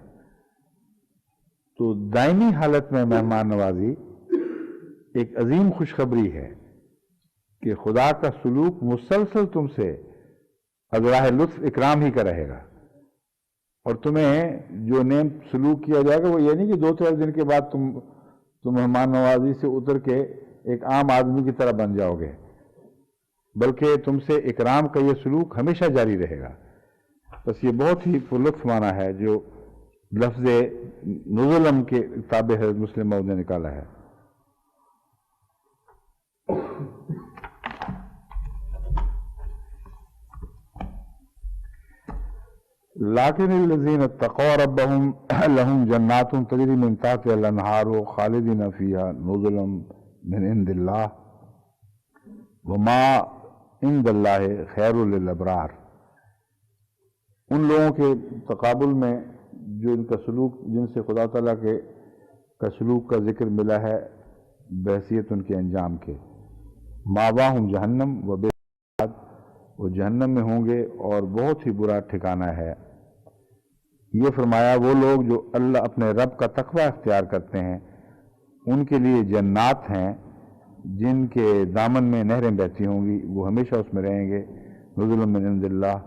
تو دائمی حالت میں مہمان نوازی ایک عظیم خوشخبری ہے کہ خدا کا سلوک مسلسل تم سے ازراہ لطف اکرام ہی کا رہے گا، اور تمہیں جو نیم سلوک کیا جائے گا وہ یہ نہیں کہ 2-4 دن کے بعد تم مہمان نوازی سے اتر کے ایک عام آدمی کی طرح بن جاؤ گے، بلکہ تم سے اکرام کا یہ سلوک ہمیشہ جاری رہے گا۔ بس یہ بہت ہی پرلطف معنی ہے جو لفظ نزلم کے تابع حضرت مسلم موعود نے نکالا ہے۔ لیکن الذین اتقوا ربهم لهم جنات تجری من تحتها الانہار خالدین فیہا نزلا من عند اللہ وما عند اللہ خیر للابرار۔ ان لوگوں کے تقابل میں جو ان کا سلوک، جن سے خدا تعالیٰ کا سلوک کا ذکر ملا ہے بحیثیت ان کے انجام کے، ماواہم جہنم و بئس، وہ جہنم میں ہوں گے اور بہت ہی برا ٹھکانہ ہے۔ یہ فرمایا وہ لوگ جو اللہ اپنے رب کا تقوی اختیار کرتے ہیں ان کے لیے جنات ہیں جن کے دامن میں نہریں بہتی ہوں گی، وہ ہمیشہ اس میں رہیں گے۔ نزل من عند اللہ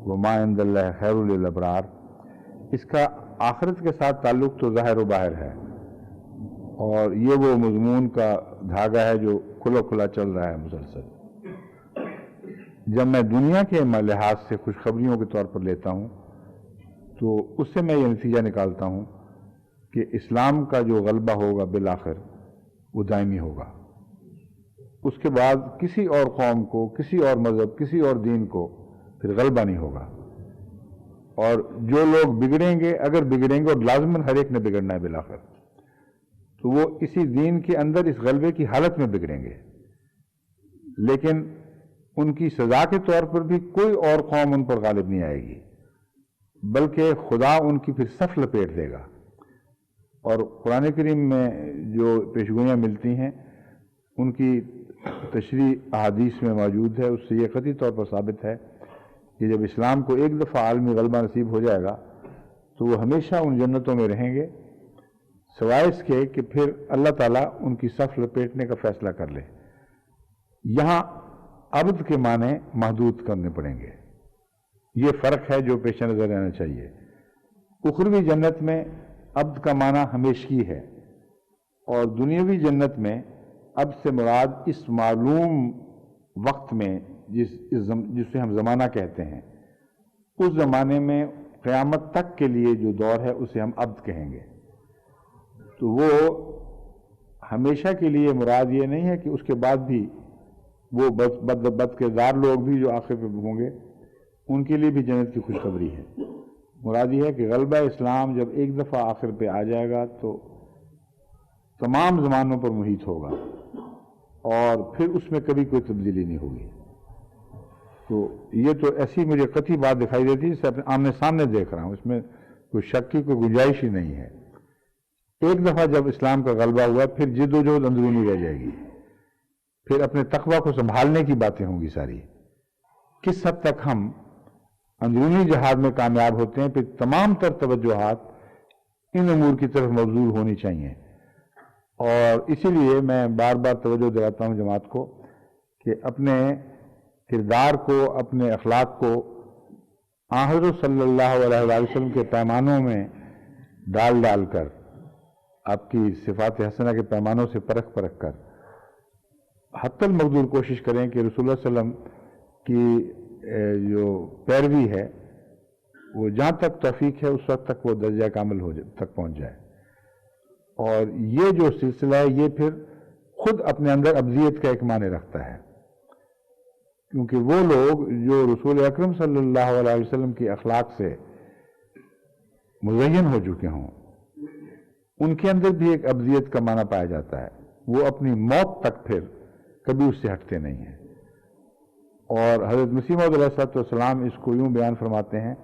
وما عند اللہ خیر للابرار۔ اس کا آخرت کے ساتھ تعلق تو ظاہر و باہر ہے، اور یہ وہ مضمون کا دھاگا ہے جو کھلا کھلا چل رہا ہے مسلسل۔ جب میں دنیا کے لحاظ سے خوشخبریوں کے طور پر لیتا ہوں تو اس سے میں یہ نتیجہ نکالتا ہوں کہ اسلام کا جو غلبہ ہوگا بالآخر وہ دائمی ہوگا۔ اس کے بعد کسی اور قوم کو، کسی اور مذہب، کسی اور دین کو پھر غلبہ نہیں ہوگا، اور جو لوگ بگڑیں گے، اگر بگڑیں گے، اور لازماً ہر ایک نے بگڑنا ہے بالآخر، تو وہ اسی دین کے اندر اس غلبے کی حالت میں بگڑیں گے، لیکن ان کی سزا کے طور پر بھی کوئی اور قوم ان پر غالب نہیں آئے گی، بلکہ خدا ان کی پھر صف لپیٹ دے گا۔ اور قرآن کریم میں جو پیشگوئیاں ملتی ہیں ان کی تشریح احادیث میں موجود ہے، اس سے یہ قطعی طور پر ثابت ہے کہ جب اسلام کو ایک دفعہ عالمی غلبہ نصیب ہو جائے گا تو وہ ہمیشہ ان جنتوں میں رہیں گے، سوائے اس کے کہ پھر اللہ تعالیٰ ان کی صف لپیٹنے کا فیصلہ کر لے۔ یہاں عبد کے معنی محدود کرنے پڑیں گے، یہ فرق ہے جو پیش نظر رہنا چاہیے۔ اخروی جنت میں عبد کا معنی ہمیشگی ہے، اور دنیاوی جنت میں عبد سے مراد اس معلوم وقت میں جسے ہم زمانہ کہتے ہیں، اس زمانے میں قیامت تک کے لیے جو دور ہے اسے ہم عبد کہیں گے۔ تو وہ ہمیشہ کے لیے مراد یہ نہیں ہے کہ اس کے بعد بھی وہ بد کردار لوگ بھی جو آخر پہ ہوں گے ان کے لیے بھی جنت کی خوشخبری ہے۔ مراد یہ ہے کہ غلبہ اسلام جب ایک دفعہ آخر پہ آ جائے گا تو تمام زمانوں پر محیط ہوگا، اور پھر اس میں کبھی کوئی تبدیلی نہیں ہوگی۔ تو یہ تو ایسی مجھے قطعی بات دکھائی دیتی ہے جسے اپنے آمنے سامنے دیکھ رہا ہوں، اس میں کوئی شک کی کوئی گنجائش ہی نہیں ہے۔ ایک دفعہ جب اسلام کا غلبہ ہوا پھر جد و جہد اندرونی رہ جائے گی، پھر اپنے تقوی کو سنبھالنے کی باتیں ہوں گی ساری، کس حد تک ہم اندرونی جہاد میں کامیاب ہوتے ہیں، پھر تمام تر توجہات ان امور کی طرف مبذول ہونی چاہیے۔ اور اسی لیے میں بار بار توجہ دلاتا ہوں جماعت کو کہ اپنے کردار کو، اپنے اخلاق کو حضرت صلی اللہ علیہ وسلم کے پیمانوں میں ڈال ڈال کر، آپ کی صفات حسنہ کے پیمانوں سے پرکھ کر حتی المقدور کوشش کریں کہ رسول اللہ صلی اللہ علیہ وسلم کی جو پیروی ہے وہ جہاں تک توفیق ہے اس وقت تک وہ درجہ کامل تک پہنچ جائے۔ اور یہ جو سلسلہ ہے یہ پھر خود اپنے اندر ابدیت کا ایک معنی رکھتا ہے، کیونکہ وہ لوگ جو رسول اکرم صلی اللہ علیہ وسلم کی اخلاق سے مزین ہو چکے ہوں ان کے اندر بھی ایک ابدیت کا معنی پایا جاتا ہے، وہ اپنی موت تک پھر کبھی اس سے ہٹتے نہیں ہیں۔ اور حضرت مسیح موعود علیہ السلام اس کو یوں بیان فرماتے ہیں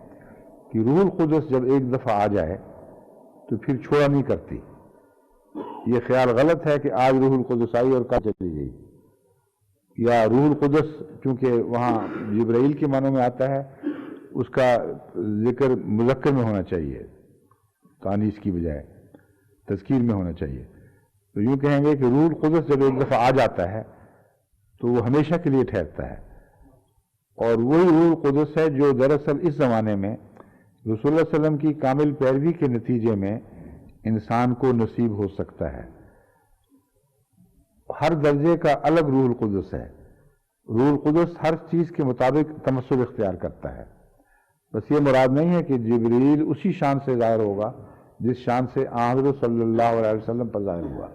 کہ روح القدس جب ایک دفعہ آ جائے تو پھر چھوڑا نہیں کرتی۔ یہ خیال غلط ہے کہ آج روح القدس آئی اور کل چلی گئی، یا روح القدس چونکہ وہاں جبرائیل کے معنوں میں آتا ہے اس کا ذکر مذکر میں ہونا چاہیے، تانیث کی بجائے تذکیر میں ہونا چاہیے۔ تو یوں کہیں گے کہ روح القدس جب ایک دفعہ آ جاتا ہے تو وہ ہمیشہ کے لیے ٹھہرتا ہے، اور وہی روح القدس ہے جو دراصل اس زمانے میں رسول اللہ صلی اللہ علیہ وسلم کی کامل پیروی کے نتیجے میں انسان کو نصیب ہو سکتا ہے۔ ہر درجے کا الگ روح القدس ہے، روح القدس ہر چیز کے مطابق تمثل اختیار کرتا ہے. بس یہ مراد نہیں ہے کہ جبریل اسی شان سے ظاہر ہوگا جس شان سے حضرت صلی اللہ علیہ وسلم پر ظاہر ہوا.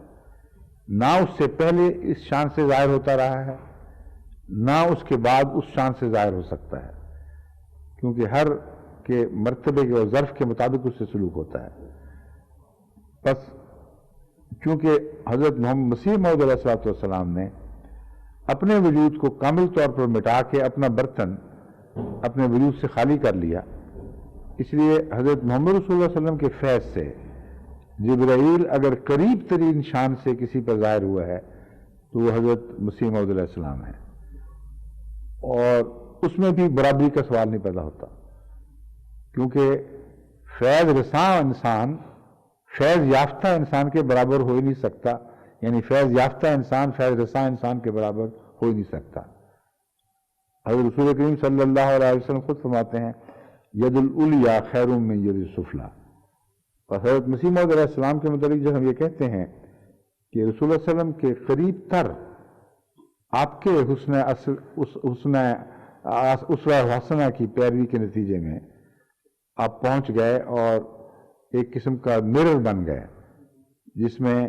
نہ اس سے پہلے اس شان سے ظاہر ہوتا رہا ہے، نہ اس کے بعد اس شان سے ظاہر ہو سکتا ہے، کیونکہ ہر کے مرتبے کے اور ظرف کے مطابق اس سے سلوک ہوتا ہے. بس چونکہ حضرت محمد مسیح موعود علیہ السلام نے اپنے وجود کو کامل طور پر مٹا کے اپنا برتن اپنے وجود سے خالی کر لیا، اس لیے حضرت محمد رسول اللہ علیہ وسلم کے فیض سے جبرائیل اگر قریب ترین شان سے کسی پر ظاہر ہوا ہے تو وہ حضرت مسیح موعود علیہ السلام ہے، اور اس میں بھی برابری کا سوال نہیں پیدا ہوتا، کیونکہ فیض رساں انسان فیض یافتہ انسان کے برابر ہو ہی نہیں سکتا، یعنی فیض یافتہ انسان فیض رساں انسان کے برابر ہو ہی نہیں سکتا. حضرت رسول کریم صلی اللہ علیہ وسلم خود فرماتے ہیں ید العلیٰ خیر من ید السفلیٰ. اور حضرت مسیح موعود علیہ السلام کے متعلق جب ہم یہ کہتے ہیں کہ رسول اللہ علیہ وسلم کے قریب تر آپ کے اسوہ حسنہ کی پیروی کے نتیجے میں آپ پہنچ گئے اور ایک قسم کا مرر بن گئے، جس میں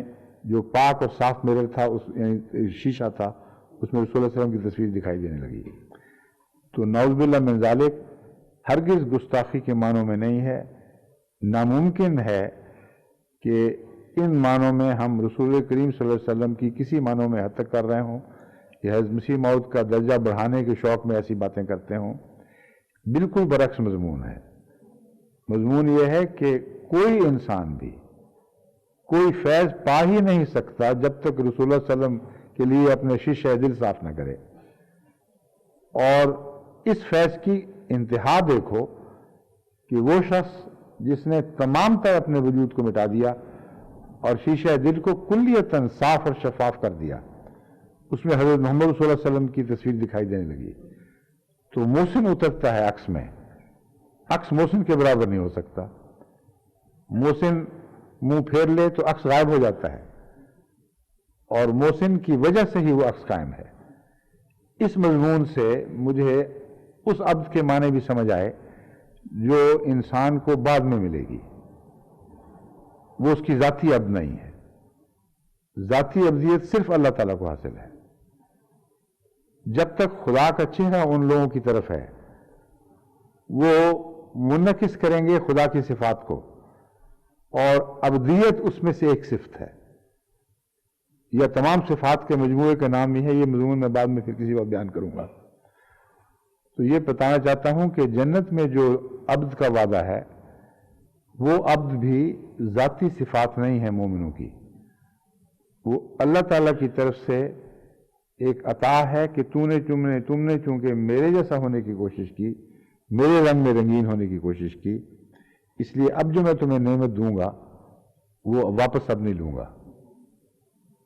جو پاک اور صاف مرر تھا، یعنی شیشہ تھا، اس میں رسول اللہ علیہ وسلم کی تصویر دکھائی دینے لگی. تو نعوذ باللہ من ذالک ہرگز گستاخی کے معنوں میں نہیں ہے. ناممکن ہے کہ ان معنوں میں ہم رسول کریم صلی اللہ علیہ وسلم کی کسی معنوں میں حد تک کر رہے ہوں یا حضرت مسیح موعود کا درجہ بڑھانے کے شوق میں ایسی باتیں کرتے ہوں. بالکل برعکس مضمون ہے. مضمون یہ ہے کہ کوئی انسان بھی کوئی فیض پا ہی نہیں سکتا جب تک رسول اللہ صلی اللہ علیہ وسلم کے لیے اپنے شیشہ دل صاف نہ کرے. اور اس فیض کی انتہا دیکھو کہ وہ شخص جس نے تمام تر اپنے وجود کو مٹا دیا اور شیشہ دل کو کلیتاً صاف اور شفاف کر دیا، اس میں حضرت محمد صلی اللہ علیہ وسلم کی تصویر دکھائی دینے لگی. تو محسن اترتا ہے عکس میں، عکس محسن کے برابر نہیں ہو سکتا. محسن منہ پھیر لے تو عکس غائب ہو جاتا ہے، اور محسن کی وجہ سے ہی وہ عکس قائم ہے. اس مضمون سے مجھے اس عبد کے معنی بھی سمجھ آئے جو انسان کو بعد میں ملے گی. وہ اس کی ذاتی عبد نہیں ہے. ذاتی عبدیت صرف اللہ تعالیٰ کو حاصل ہے. جب تک خدا کا چہرہ ان لوگوں کی طرف ہے وہ منعکس کریں گے خدا کی صفات کو، اور عبدیت اس میں سے ایک صفت ہے. یا تمام صفات کے مجموعے کا نام ہی ہے. یہ مضمون میں بعد میں پھر کسی وقت بیان کروں گا. تو یہ بتانا چاہتا ہوں کہ جنت میں جو عبد کا وعدہ ہے وہ عبد بھی ذاتی صفات نہیں ہے مومنوں کی. وہ اللہ تعالیٰ کی طرف سے ایک عطا ہے کہ تم نے چونکہ میرے جیسا ہونے کی کوشش کی، میرے رنگ میں رنگین ہونے کی کوشش کی، اس لیے اب جو میں تمہیں نعمت دوں گا وہ واپس اب نہیں لوں گا.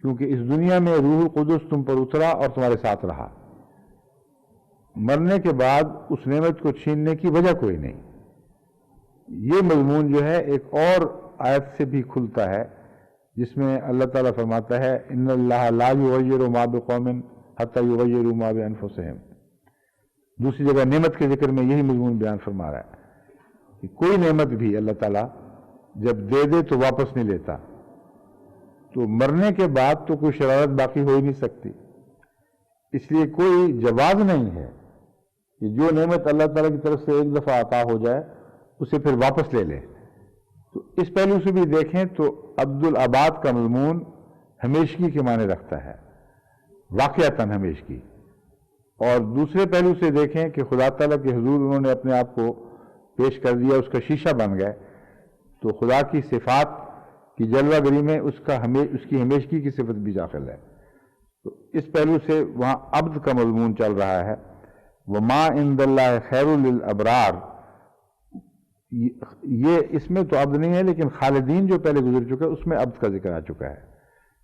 کیونکہ اس دنیا میں روح القدس تم پر اترا اور تمہارے ساتھ رہا. مرنے کے بعد اس نعمت کو چھیننے کی وجہ کوئی نہیں. یہ مضمون جو ہے ایک اور آیت سے بھی کھلتا ہے جس میں اللہ تعالیٰ فرماتا ہے ان اللہ لا یغیر ما بقوم حتی یغیروا ما بانفسہم. دوسری جگہ نعمت کے ذکر میں یہی مضمون بیان فرما رہا ہے کہ کوئی نعمت بھی اللہ تعالیٰ جب دے دے تو واپس نہیں لیتا. تو مرنے کے بعد تو کوئی شرارت باقی ہو ہی نہیں سکتی. اس لیے کوئی جواز نہیں ہے کہ جو نعمت اللہ تعالیٰ کی طرف سے ایک دفعہ عطا ہو جائے اسے پھر واپس لے لے. تو اس پہلو سے بھی دیکھیں تو عبد العباد کا مضمون ہمیشگی کے معنی رکھتا ہے، واقعتاً ہمیشگی. اور دوسرے پہلو سے دیکھیں کہ خدا تعالیٰ کے حضور انہوں نے اپنے آپ کو پیش کر دیا، اس کا شیشہ بن گئے. تو خدا کی صفات کی جلوہ گری میں اس کی ہمیشگی کی صفت بھی داخل ہے. تو اس پہلو سے وہاں عبد کا مضمون چل رہا ہے. وما عند اللہ خیر للابرار، یہ اس میں تو عبد نہیں ہے، لیکن خالدین جو پہلے گزر چکا ہے اس میں عبد کا ذکر آ چکا ہے.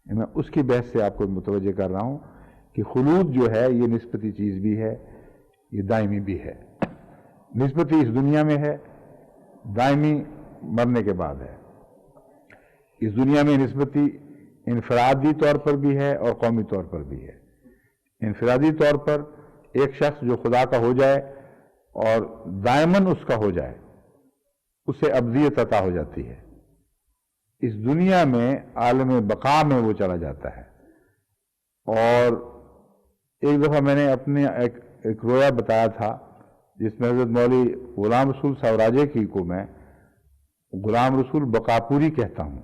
میں اس کی بحث سے آپ کو متوجہ کر رہا ہوں کہ خلود جو ہے یہ نسبتی چیز بھی ہے، یہ دائمی بھی ہے. نسبتی اس دنیا میں ہے، دائمی مرنے کے بعد ہے. اس دنیا میں نسبتی انفرادی طور پر بھی ہے اور قومی طور پر بھی ہے. انفرادی طور پر ایک شخص جو خدا کا ہو جائے اور دائماً اس کا ہو جائے اسے ابدیت عطا ہو جاتی ہے، اس دنیا میں عالم بقا میں وہ چلا جاتا ہے۔ اور ایک دفعہ میں نے اپنے ایک رویا بتایا تھا جس میں حضرت مولوی غلام رسول صاحب راجے کی کو میں غلام رسول بقاپوری کہتا ہوں،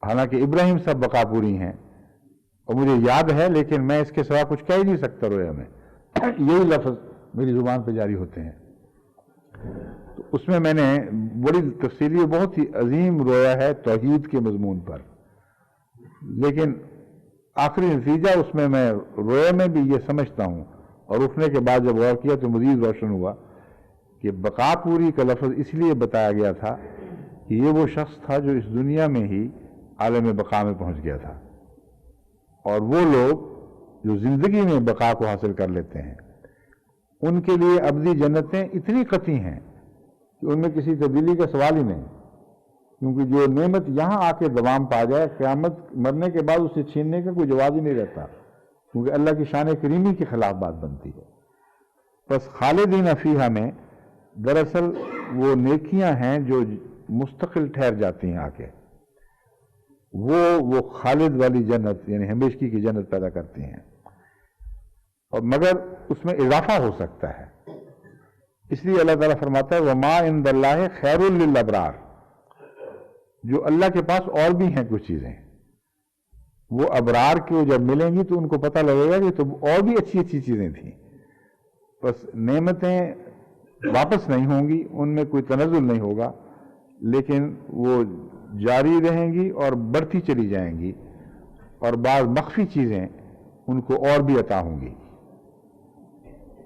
حالانکہ ابراہیم صاحب بقاپوری ہیں اور مجھے یاد ہے، لیکن میں اس کے سوا کچھ کہہ ہی نہیں سکتا رویا میں، یہی لفظ میری زبان پہ جاری ہوتے ہیں۔ تو اس میں نے بڑی تفصیلی بہت ہی عظیم رویا ہے توحید کے مضمون پر، لیکن آخری نتیجہ اس میں رویا میں بھی یہ سمجھتا ہوں اور اٹھنے کے بعد جب غور کیا تو مزید روشن ہوا کہ بقا پوری کا لفظ اس لیے بتایا گیا تھا کہ یہ وہ شخص تھا جو اس دنیا میں ہی عالم بقا میں پہنچ گیا تھا، اور وہ لوگ جو زندگی میں بقا کو حاصل کر لیتے ہیں ان کے لیے ابدی جنتیں اتنی قطعی ہیں کہ ان میں کسی تبدیلی کا سوال ہی نہیں، کیونکہ جو نعمت یہاں آ کے دوام پا جائے قیامت مرنے کے بعد اسے چھیننے کا کوئی جواز ہی نہیں رہتا، کیونکہ اللہ کی شان کریمی کے خلاف بات بنتی ہے۔ بس خالدین فیہا میں دراصل وہ نیکیاں ہیں جو مستقل ٹھہر جاتی ہیں آ کے، وہ خالد والی جنت یعنی ہمیشگی کی جنت پیدا کرتی ہیں، اور مگر اس میں اضافہ ہو سکتا ہے، اس لیے اللہ تعالیٰ فرماتا ہے وَمَا عِندَ اللَّهِ خَيْرٌ لِلْأَبْرَارِ، جو اللہ کے پاس اور بھی ہیں کچھ چیزیں، وہ ابرار کو جب ملیں گی تو ان کو پتہ لگے گا کہ تو اور بھی اچھی اچھی چیزیں تھیں، بس نعمتیں واپس نہیں ہوں گی، ان میں کوئی تنزل نہیں ہوگا، لیکن وہ جاری رہیں گی اور بڑھتی چلی جائیں گی، اور بعض مخفی چیزیں ان کو اور بھی عطا ہوں گی۔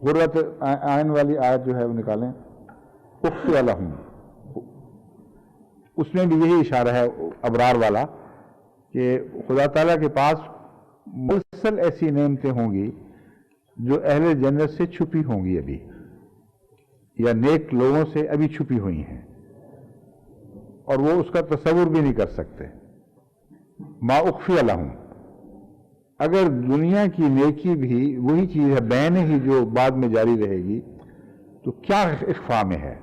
غرۃ عین والی آیت جو ہے وہ نکالیں، اخفی لہم، اس میں بھی یہی اشارہ ہے ابرار والا کہ خدا تعالیٰ کے پاس مسلسل ایسی نعمتیں ہوں گی جو اہل جنت سے چھپی ہوں گی ابھی، یا نیک لوگوں سے ابھی چھپی ہوئی ہیں، اور وہ اس کا تصور بھی نہیں کر سکتے۔ ما اخفی لہم، اگر دنیا کی نیکی بھی وہی چیز ہے بین ہی جو بعد میں جاری رہے گی، تو کیا اخفاء میں ہے؟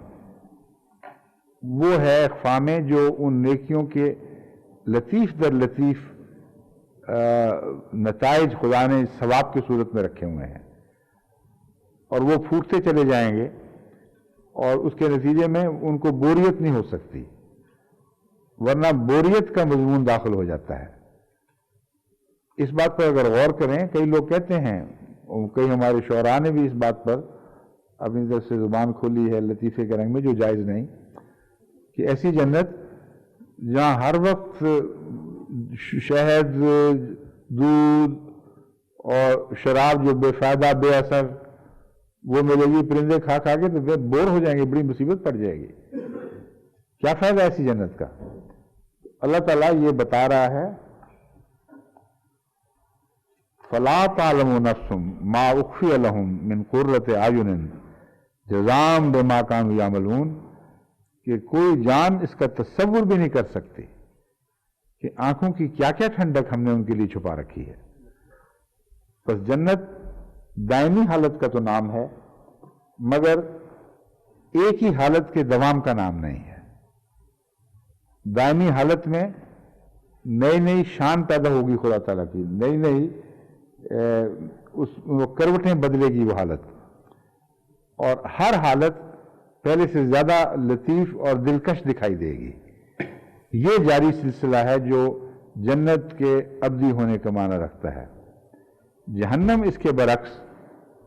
وہ ہے اخفاء میں جو ان نیکیوں کے لطیف در لطیف نتائج خدا نے ثواب کی صورت میں رکھے ہوئے ہیں، اور وہ پھوٹتے چلے جائیں گے، اور اس کے نتیجے میں ان کو بوریت نہیں ہو سکتی، ورنہ بوریت کا مضمون داخل ہو جاتا ہے۔ اس بات پر اگر غور کریں، کئی لوگ کہتے ہیں، کئی ہمارے شعراء نے بھی اس بات پر اپنی طرف سے زبان کھولی ہے لطیفے کے رنگ میں، جو جائز نہیں، کہ ایسی جنت جہاں ہر وقت شہد، دودھ اور شراب جو بے فائدہ بے اثر وہ ملے گی، پرندے کھا کھا کے تو بور ہو جائیں گے، بڑی مصیبت پڑ جائے گی، کیا فائدہ ایسی جنت کا؟ اللہ تعالیٰ یہ بتا رہا ہے فَلَا تَعْلَمُ نَفْسٌ مَا أُخْفِيَ لَهُم مِّن قُرَّةِ أَعْيُنٍ جَزَاءً بِمَا كَانُوا يَعْمَلُونَ، کہ کوئی جان اس کا تصور بھی نہیں کر سکتی کہ آنکھوں کی کیا کیا ٹھنڈک ہم نے ان کے لیے چھپا رکھی ہے۔ بس جنت دائمی حالت کا تو نام ہے، مگر ایک ہی حالت کے دوام کا نام نہیں ہے۔ دائمی حالت میں نئی نئی شان پیدا ہوگی خدا تعالیٰ کی، نئی نئی وہ کروٹیں بدلے گی وہ حالت، اور ہر حالت پہلے سے زیادہ لطیف اور دلکش دکھائی دے گی۔ یہ جاری سلسلہ ہے جو جنت کے ابدی ہونے کا معنی رکھتا ہے۔ جہنم اس کے برعکس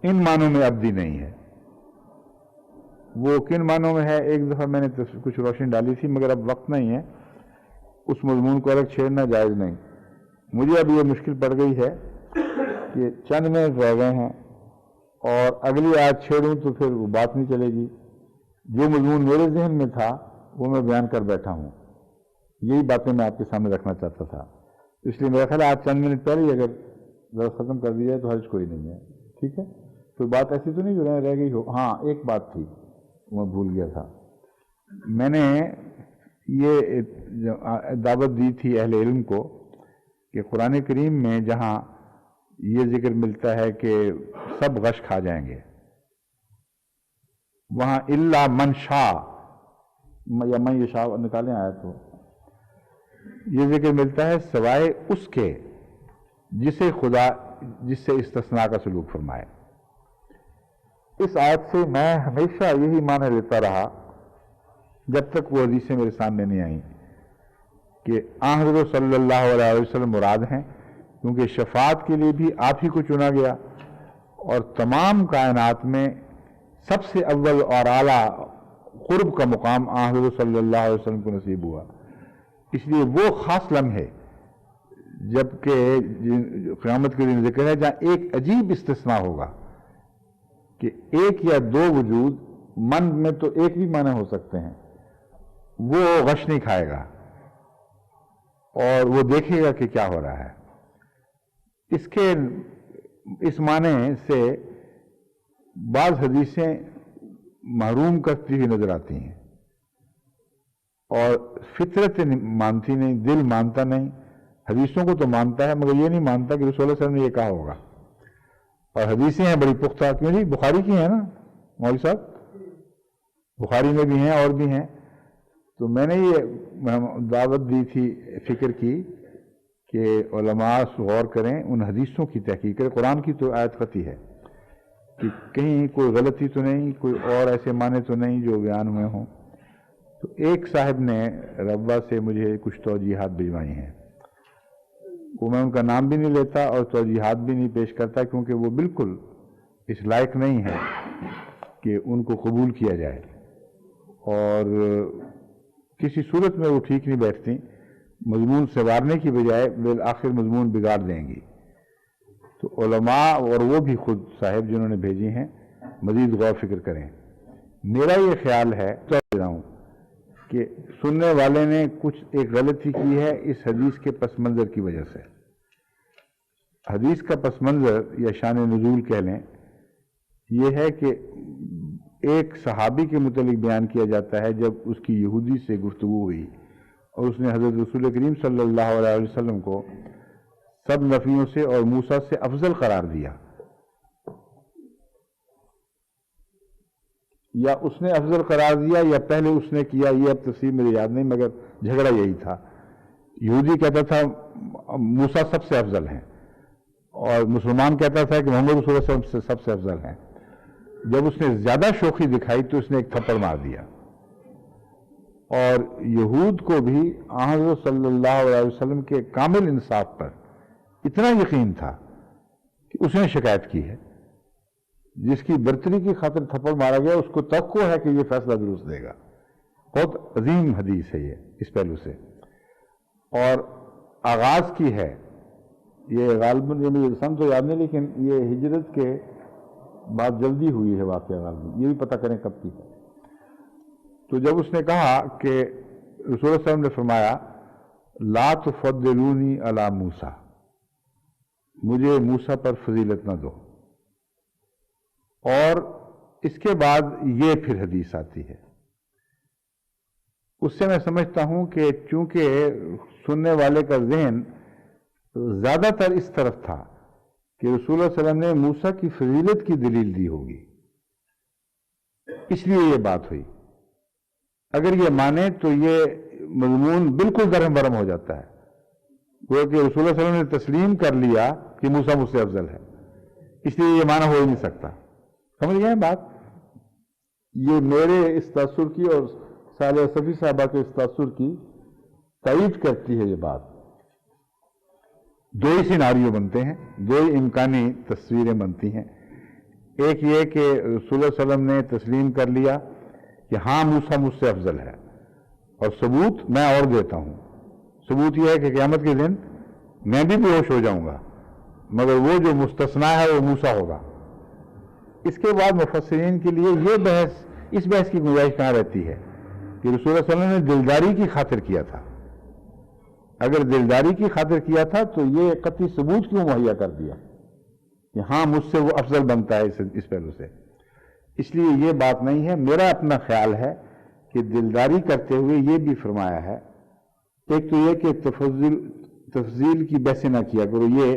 ان معنوں میں ابدی نہیں ہے۔ وہ کن معنوں میں ہے ایک دفعہ میں نے کچھ روشنی ڈالی تھی، مگر اب وقت نہیں ہے، اس مضمون کو الگ چھیڑنا جائز نہیں۔ مجھے اب یہ مشکل پڑ گئی ہے کہ چند منٹ رہ گئے ہیں، اور اگلی آیت چھیڑوں تو پھر وہ بات نہیں چلے گی۔ جو مضمون میرے ذہن میں تھا وہ میں بیان کر بیٹھا ہوں، یہی باتیں میں آپ کے سامنے رکھنا چاہتا تھا، اس لیے میرا خیال ہے آج چند منٹ پہلے ہی اگر ذرا ختم کر دیا جائے تو حرج کوئی نہیں ہے، ٹھیک ہے؟ کوئی بات ایسی تو نہیں جو رہ گئی ہو؟ ہاں ایک بات تھی میں بھول گیا تھا، میں نے یہ دعوت دی تھی اہل علم کو کہ قرآن کریم میں جہاں یہ ذکر ملتا ہے کہ سب غش کھا جائیں گے، وہاں الا من شاء یا من یشاء نکالیں آیا تو یہ ذکر ملتا ہے سوائے اس کے جسے خدا جس سے استثناء کا سلوک فرمائے۔ اس آیت سے میں ہمیشہ یہی معنی لیتا رہا جب تک وہ حدیثیں میرے سامنے نہیں آئیں کہ آن حضرت صلی اللہ علیہ وسلم مراد ہیں، کیونکہ شفاعت کے لیے بھی آپ ہی کو چنا گیا اور تمام کائنات میں سب سے اول اور اعلیٰ قرب کا مقام آن حضرت صلی اللہ علیہ وسلم کو نصیب ہوا۔ اس لیے وہ خاص لمحے جبکہ قیامت کے دن ذکر ہے جہاں ایک عجیب استثناء ہوگا کہ ایک یا دو وجود، من میں تو ایک بھی معنی ہو سکتے ہیں، وہ غش نہیں کھائے گا اور وہ دیکھے گا کہ کیا ہو رہا ہے۔ اس معنی سے بعض حدیثیں محروم کرتی ہوئی نظر آتی ہیں اور فطرت مانتی نہیں، دل مانتا نہیں، حدیثوں کو تو مانتا ہے مگر یہ نہیں مانتا کہ رسول اللہ صلی اللہ علیہ وسلم نے یہ کہا ہوگا۔ اور حدیثیں ہیں بڑی پختہ، کیوں جی بخاری کی ہیں نا مولوی صاحب، بخاری میں بھی ہیں اور بھی ہیں۔ تو میں نے یہ دعوت دی تھی فکر کی کہ علماء غور کریں، ان حدیثوں کی تحقیق کریں۔ قرآن کی تو آیت قطعی ہے کہ کہیں کوئی غلطی تو نہیں، کوئی اور ایسے معنی تو نہیں جو بیان ہوئے ہوں۔ تو ایک صاحب نے ربوہ سے مجھے کچھ توجیحات بھجوائی ہیں، وہ میں ان کا نام بھی نہیں لیتا اور توجیحات بھی نہیں پیش کرتا، کیونکہ وہ بالکل اس لائق نہیں ہے کہ ان کو قبول کیا جائے اور کسی صورت میں وہ ٹھیک نہیں بیٹھتی، مضمون سنوارنے کی بجائے بالآخر مضمون بگاڑ دیں گی۔ تو علماء اور وہ بھی خود صاحب جنہوں نے بھیجی ہیں مزید غور فکر کریں۔ میرا یہ خیال ہے تو ہوں کہ سننے والے نے کچھ ایک غلطی کی ہے اس حدیث کے پس منظر کی وجہ سے۔ حدیث کا پس منظر یا شان نزول کہہ لیں یہ ہے کہ ایک صحابی کے متعلق بیان کیا جاتا ہے جب اس کی یہودی سے گفتگو ہوئی اور اس نے حضرت رسول کریم صلی اللہ علیہ وسلم کو سب نبیوں سے اور موسیٰ سے افضل قرار دیا، یا اس نے افضل قرار دیا یا پہلے اس نے کیا، یہ اب تفصیل میرے یاد نہیں، مگر جھگڑا یہی تھا۔ یہودی کہتا تھا موسیٰ سب سے افضل ہیں اور مسلمان کہتا تھا کہ محمد رسول اللہ صلی اللہ علیہ وسلم سب سے افضل ہیں۔ جب اس نے زیادہ شوخی دکھائی تو اس نے ایک تھپڑ مار دیا، اور یہود کو بھی حضرت صلی اللہ علیہ وسلم کے کامل انصاف پر اتنا یقین تھا کہ اس نے شکایت کی ہے۔ جس کی برتری کی خاطر تھپڑ مارا گیا اس کو توقع ہے کہ یہ فیصلہ درست دے گا۔ بہت عظیم حدیث ہے یہ اس پہلو سے، اور آغاز کی ہے یہ غالباً، یہ مجھے سن تو یاد نہیں لیکن یہ ہجرت کے بعد جلدی ہوئی ہے واقعہ، غالباً یہ بھی پتہ کریں کب کی۔ تو جب اس نے کہا کہ رسول اللہ صلی اللہ علیہ وسلم نے فرمایا لا تفضلونی علی موسیٰ، مجھے موسیٰ پر فضیلت نہ دو، اور اس کے بعد یہ پھر حدیث آتی ہے، اس سے میں سمجھتا ہوں کہ چونکہ سننے والے کا ذہن زیادہ تر اس طرف تھا کہ رسول اللہ صلی اللہ علیہ وسلم نے موسیٰ کی فضیلت کی دلیل دی ہوگی، اس لیے یہ بات ہوئی۔ اگر یہ مانے تو یہ مضمون بالکل درہم برہم ہو جاتا ہے، وہ کہ رسول اللہ صلی اللہ علیہ وسلم نے تسلیم کر لیا کہ موسیٰ مجھ سے افضل ہے، اس لیے یہ معنی ہو ہی نہیں سکتا۔ سمجھ گئے بات؟ یہ میرے اس تاثر کی اور صالح صفی صاحبہ کے اس تاثر کی تائید کرتی ہے یہ بات۔ دو ہی سیناریو بنتے ہیں، دو ہی امکانی تصویریں بنتی ہیں۔ ایک یہ کہ رسول اللہ صلی اللہ علیہ وسلم نے تسلیم کر لیا کہ ہاں موسیٰ مجھ سے افضل ہے، اور ثبوت میں اور دیتا ہوں۔ ثبوت یہ ہے کہ قیامت کے دن میں بھی بے ہوش ہو جاؤں گا، مگر وہ جو مستثنیٰ ہے وہ موسیٰ ہوگا۔ اس کے بعد مفسرین کے لیے یہ بحث، اس بحث کی گنجائش کہاں رہتی ہے کہ رسول اللہ صلی اللہ علیہ وسلم نے دلداری کی خاطر کیا تھا۔ اگر دلداری کی خاطر کیا تھا تو یہ قطعی ثبوت کیوں مہیا کر دیا کہ ہاں مجھ سے وہ افضل بنتا ہے اس پہلو سے؟ اس لیے یہ بات نہیں ہے۔ میرا اپنا خیال ہے کہ دلداری کرتے ہوئے یہ بھی فرمایا ہے، ایک تو یہ کہ تفضیل کی بحث نہ کیا کرو، یہ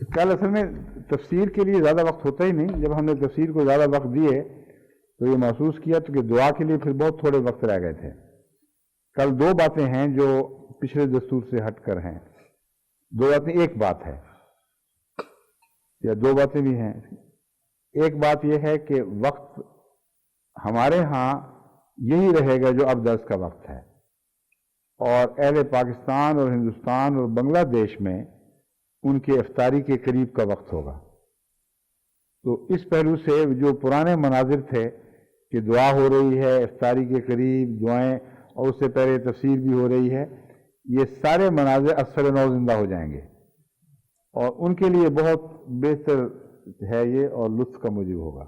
کل اصل میں تفسیر کے لیے زیادہ وقت ہوتا ہی نہیں. جب ہم نے تفسیر کو زیادہ وقت دیے تو یہ محسوس کیا تو کہ دعا کے لیے پھر بہت تھوڑے وقت رہ گئے تھے. کل دو باتیں ہیں جو پچھلے دستور سے ہٹ کر ہیں. دو باتیں، ایک بات ہے یا دو باتیں بھی ہیں. ایک بات یہ ہے کہ وقت ہمارے ہاں یہی رہے گا جو اب درس کا وقت ہے، اور اہل پاکستان اور ہندوستان اور بنگلہ دیش میں ان کے افطاری کے قریب کا وقت ہوگا. تو اس پہلو سے جو پرانے مناظر تھے کہ دعا ہو رہی ہے افطاری کے قریب، دعائیں، اور اس سے پہلے تفسیر بھی ہو رہی ہے، یہ سارے مناظر اثر نو زندہ ہو جائیں گے، اور ان کے لیے بہت بہتر ہے یہ اور لطف کا موجب ہوگا.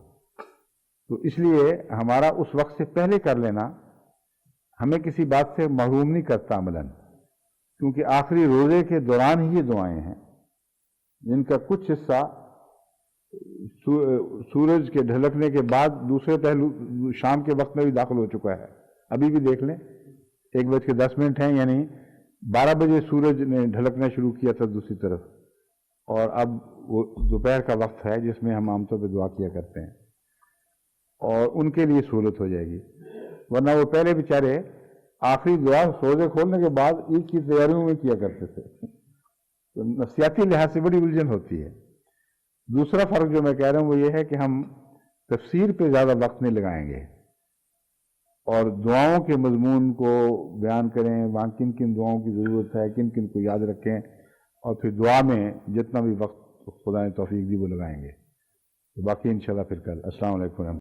تو اس لیے ہمارا اس وقت سے پہلے کر لینا ہمیں کسی بات سے محروم نہیں کرتا عملاً، کیونکہ آخری روزے کے دوران ہی یہ دعائیں ہیں جن کا کچھ حصہ سورج کے ڈھلکنے کے بعد دوسرے پہلو شام کے وقت میں بھی داخل ہو چکا ہے. ابھی بھی دیکھ لیں 1:10 ہیں، یعنی 12 بجے سورج نے ڈھلکنا شروع کیا تھا دوسری طرف، اور اب وہ دوپہر کا وقت ہے جس میں ہم عام طور پہ دعا کیا کرتے ہیں، اور ان کے لیے سہولت ہو جائے گی. ورنہ وہ پہلے بیچارے آخری دعا روزے کھولنے کے بعد عید کی تیاریوں میں کیا کرتے تھے. تو نفسیاتی لحاظ سے بڑی الجھن ہوتی ہے. دوسرا فرق جو میں کہہ رہا ہوں وہ یہ ہے کہ ہم تفسیر پہ زیادہ وقت نہیں لگائیں گے، اور دعاؤں کے مضمون کو بیان کریں، وہاں کن کن دعاؤں کی ضرورت ہے، کن کن کو یاد رکھیں، اور پھر دعا میں جتنا بھی وقت خدا نے توفیق دی وہ لگائیں گے. باقی انشاءاللہ پھر کل. السلام علیکم.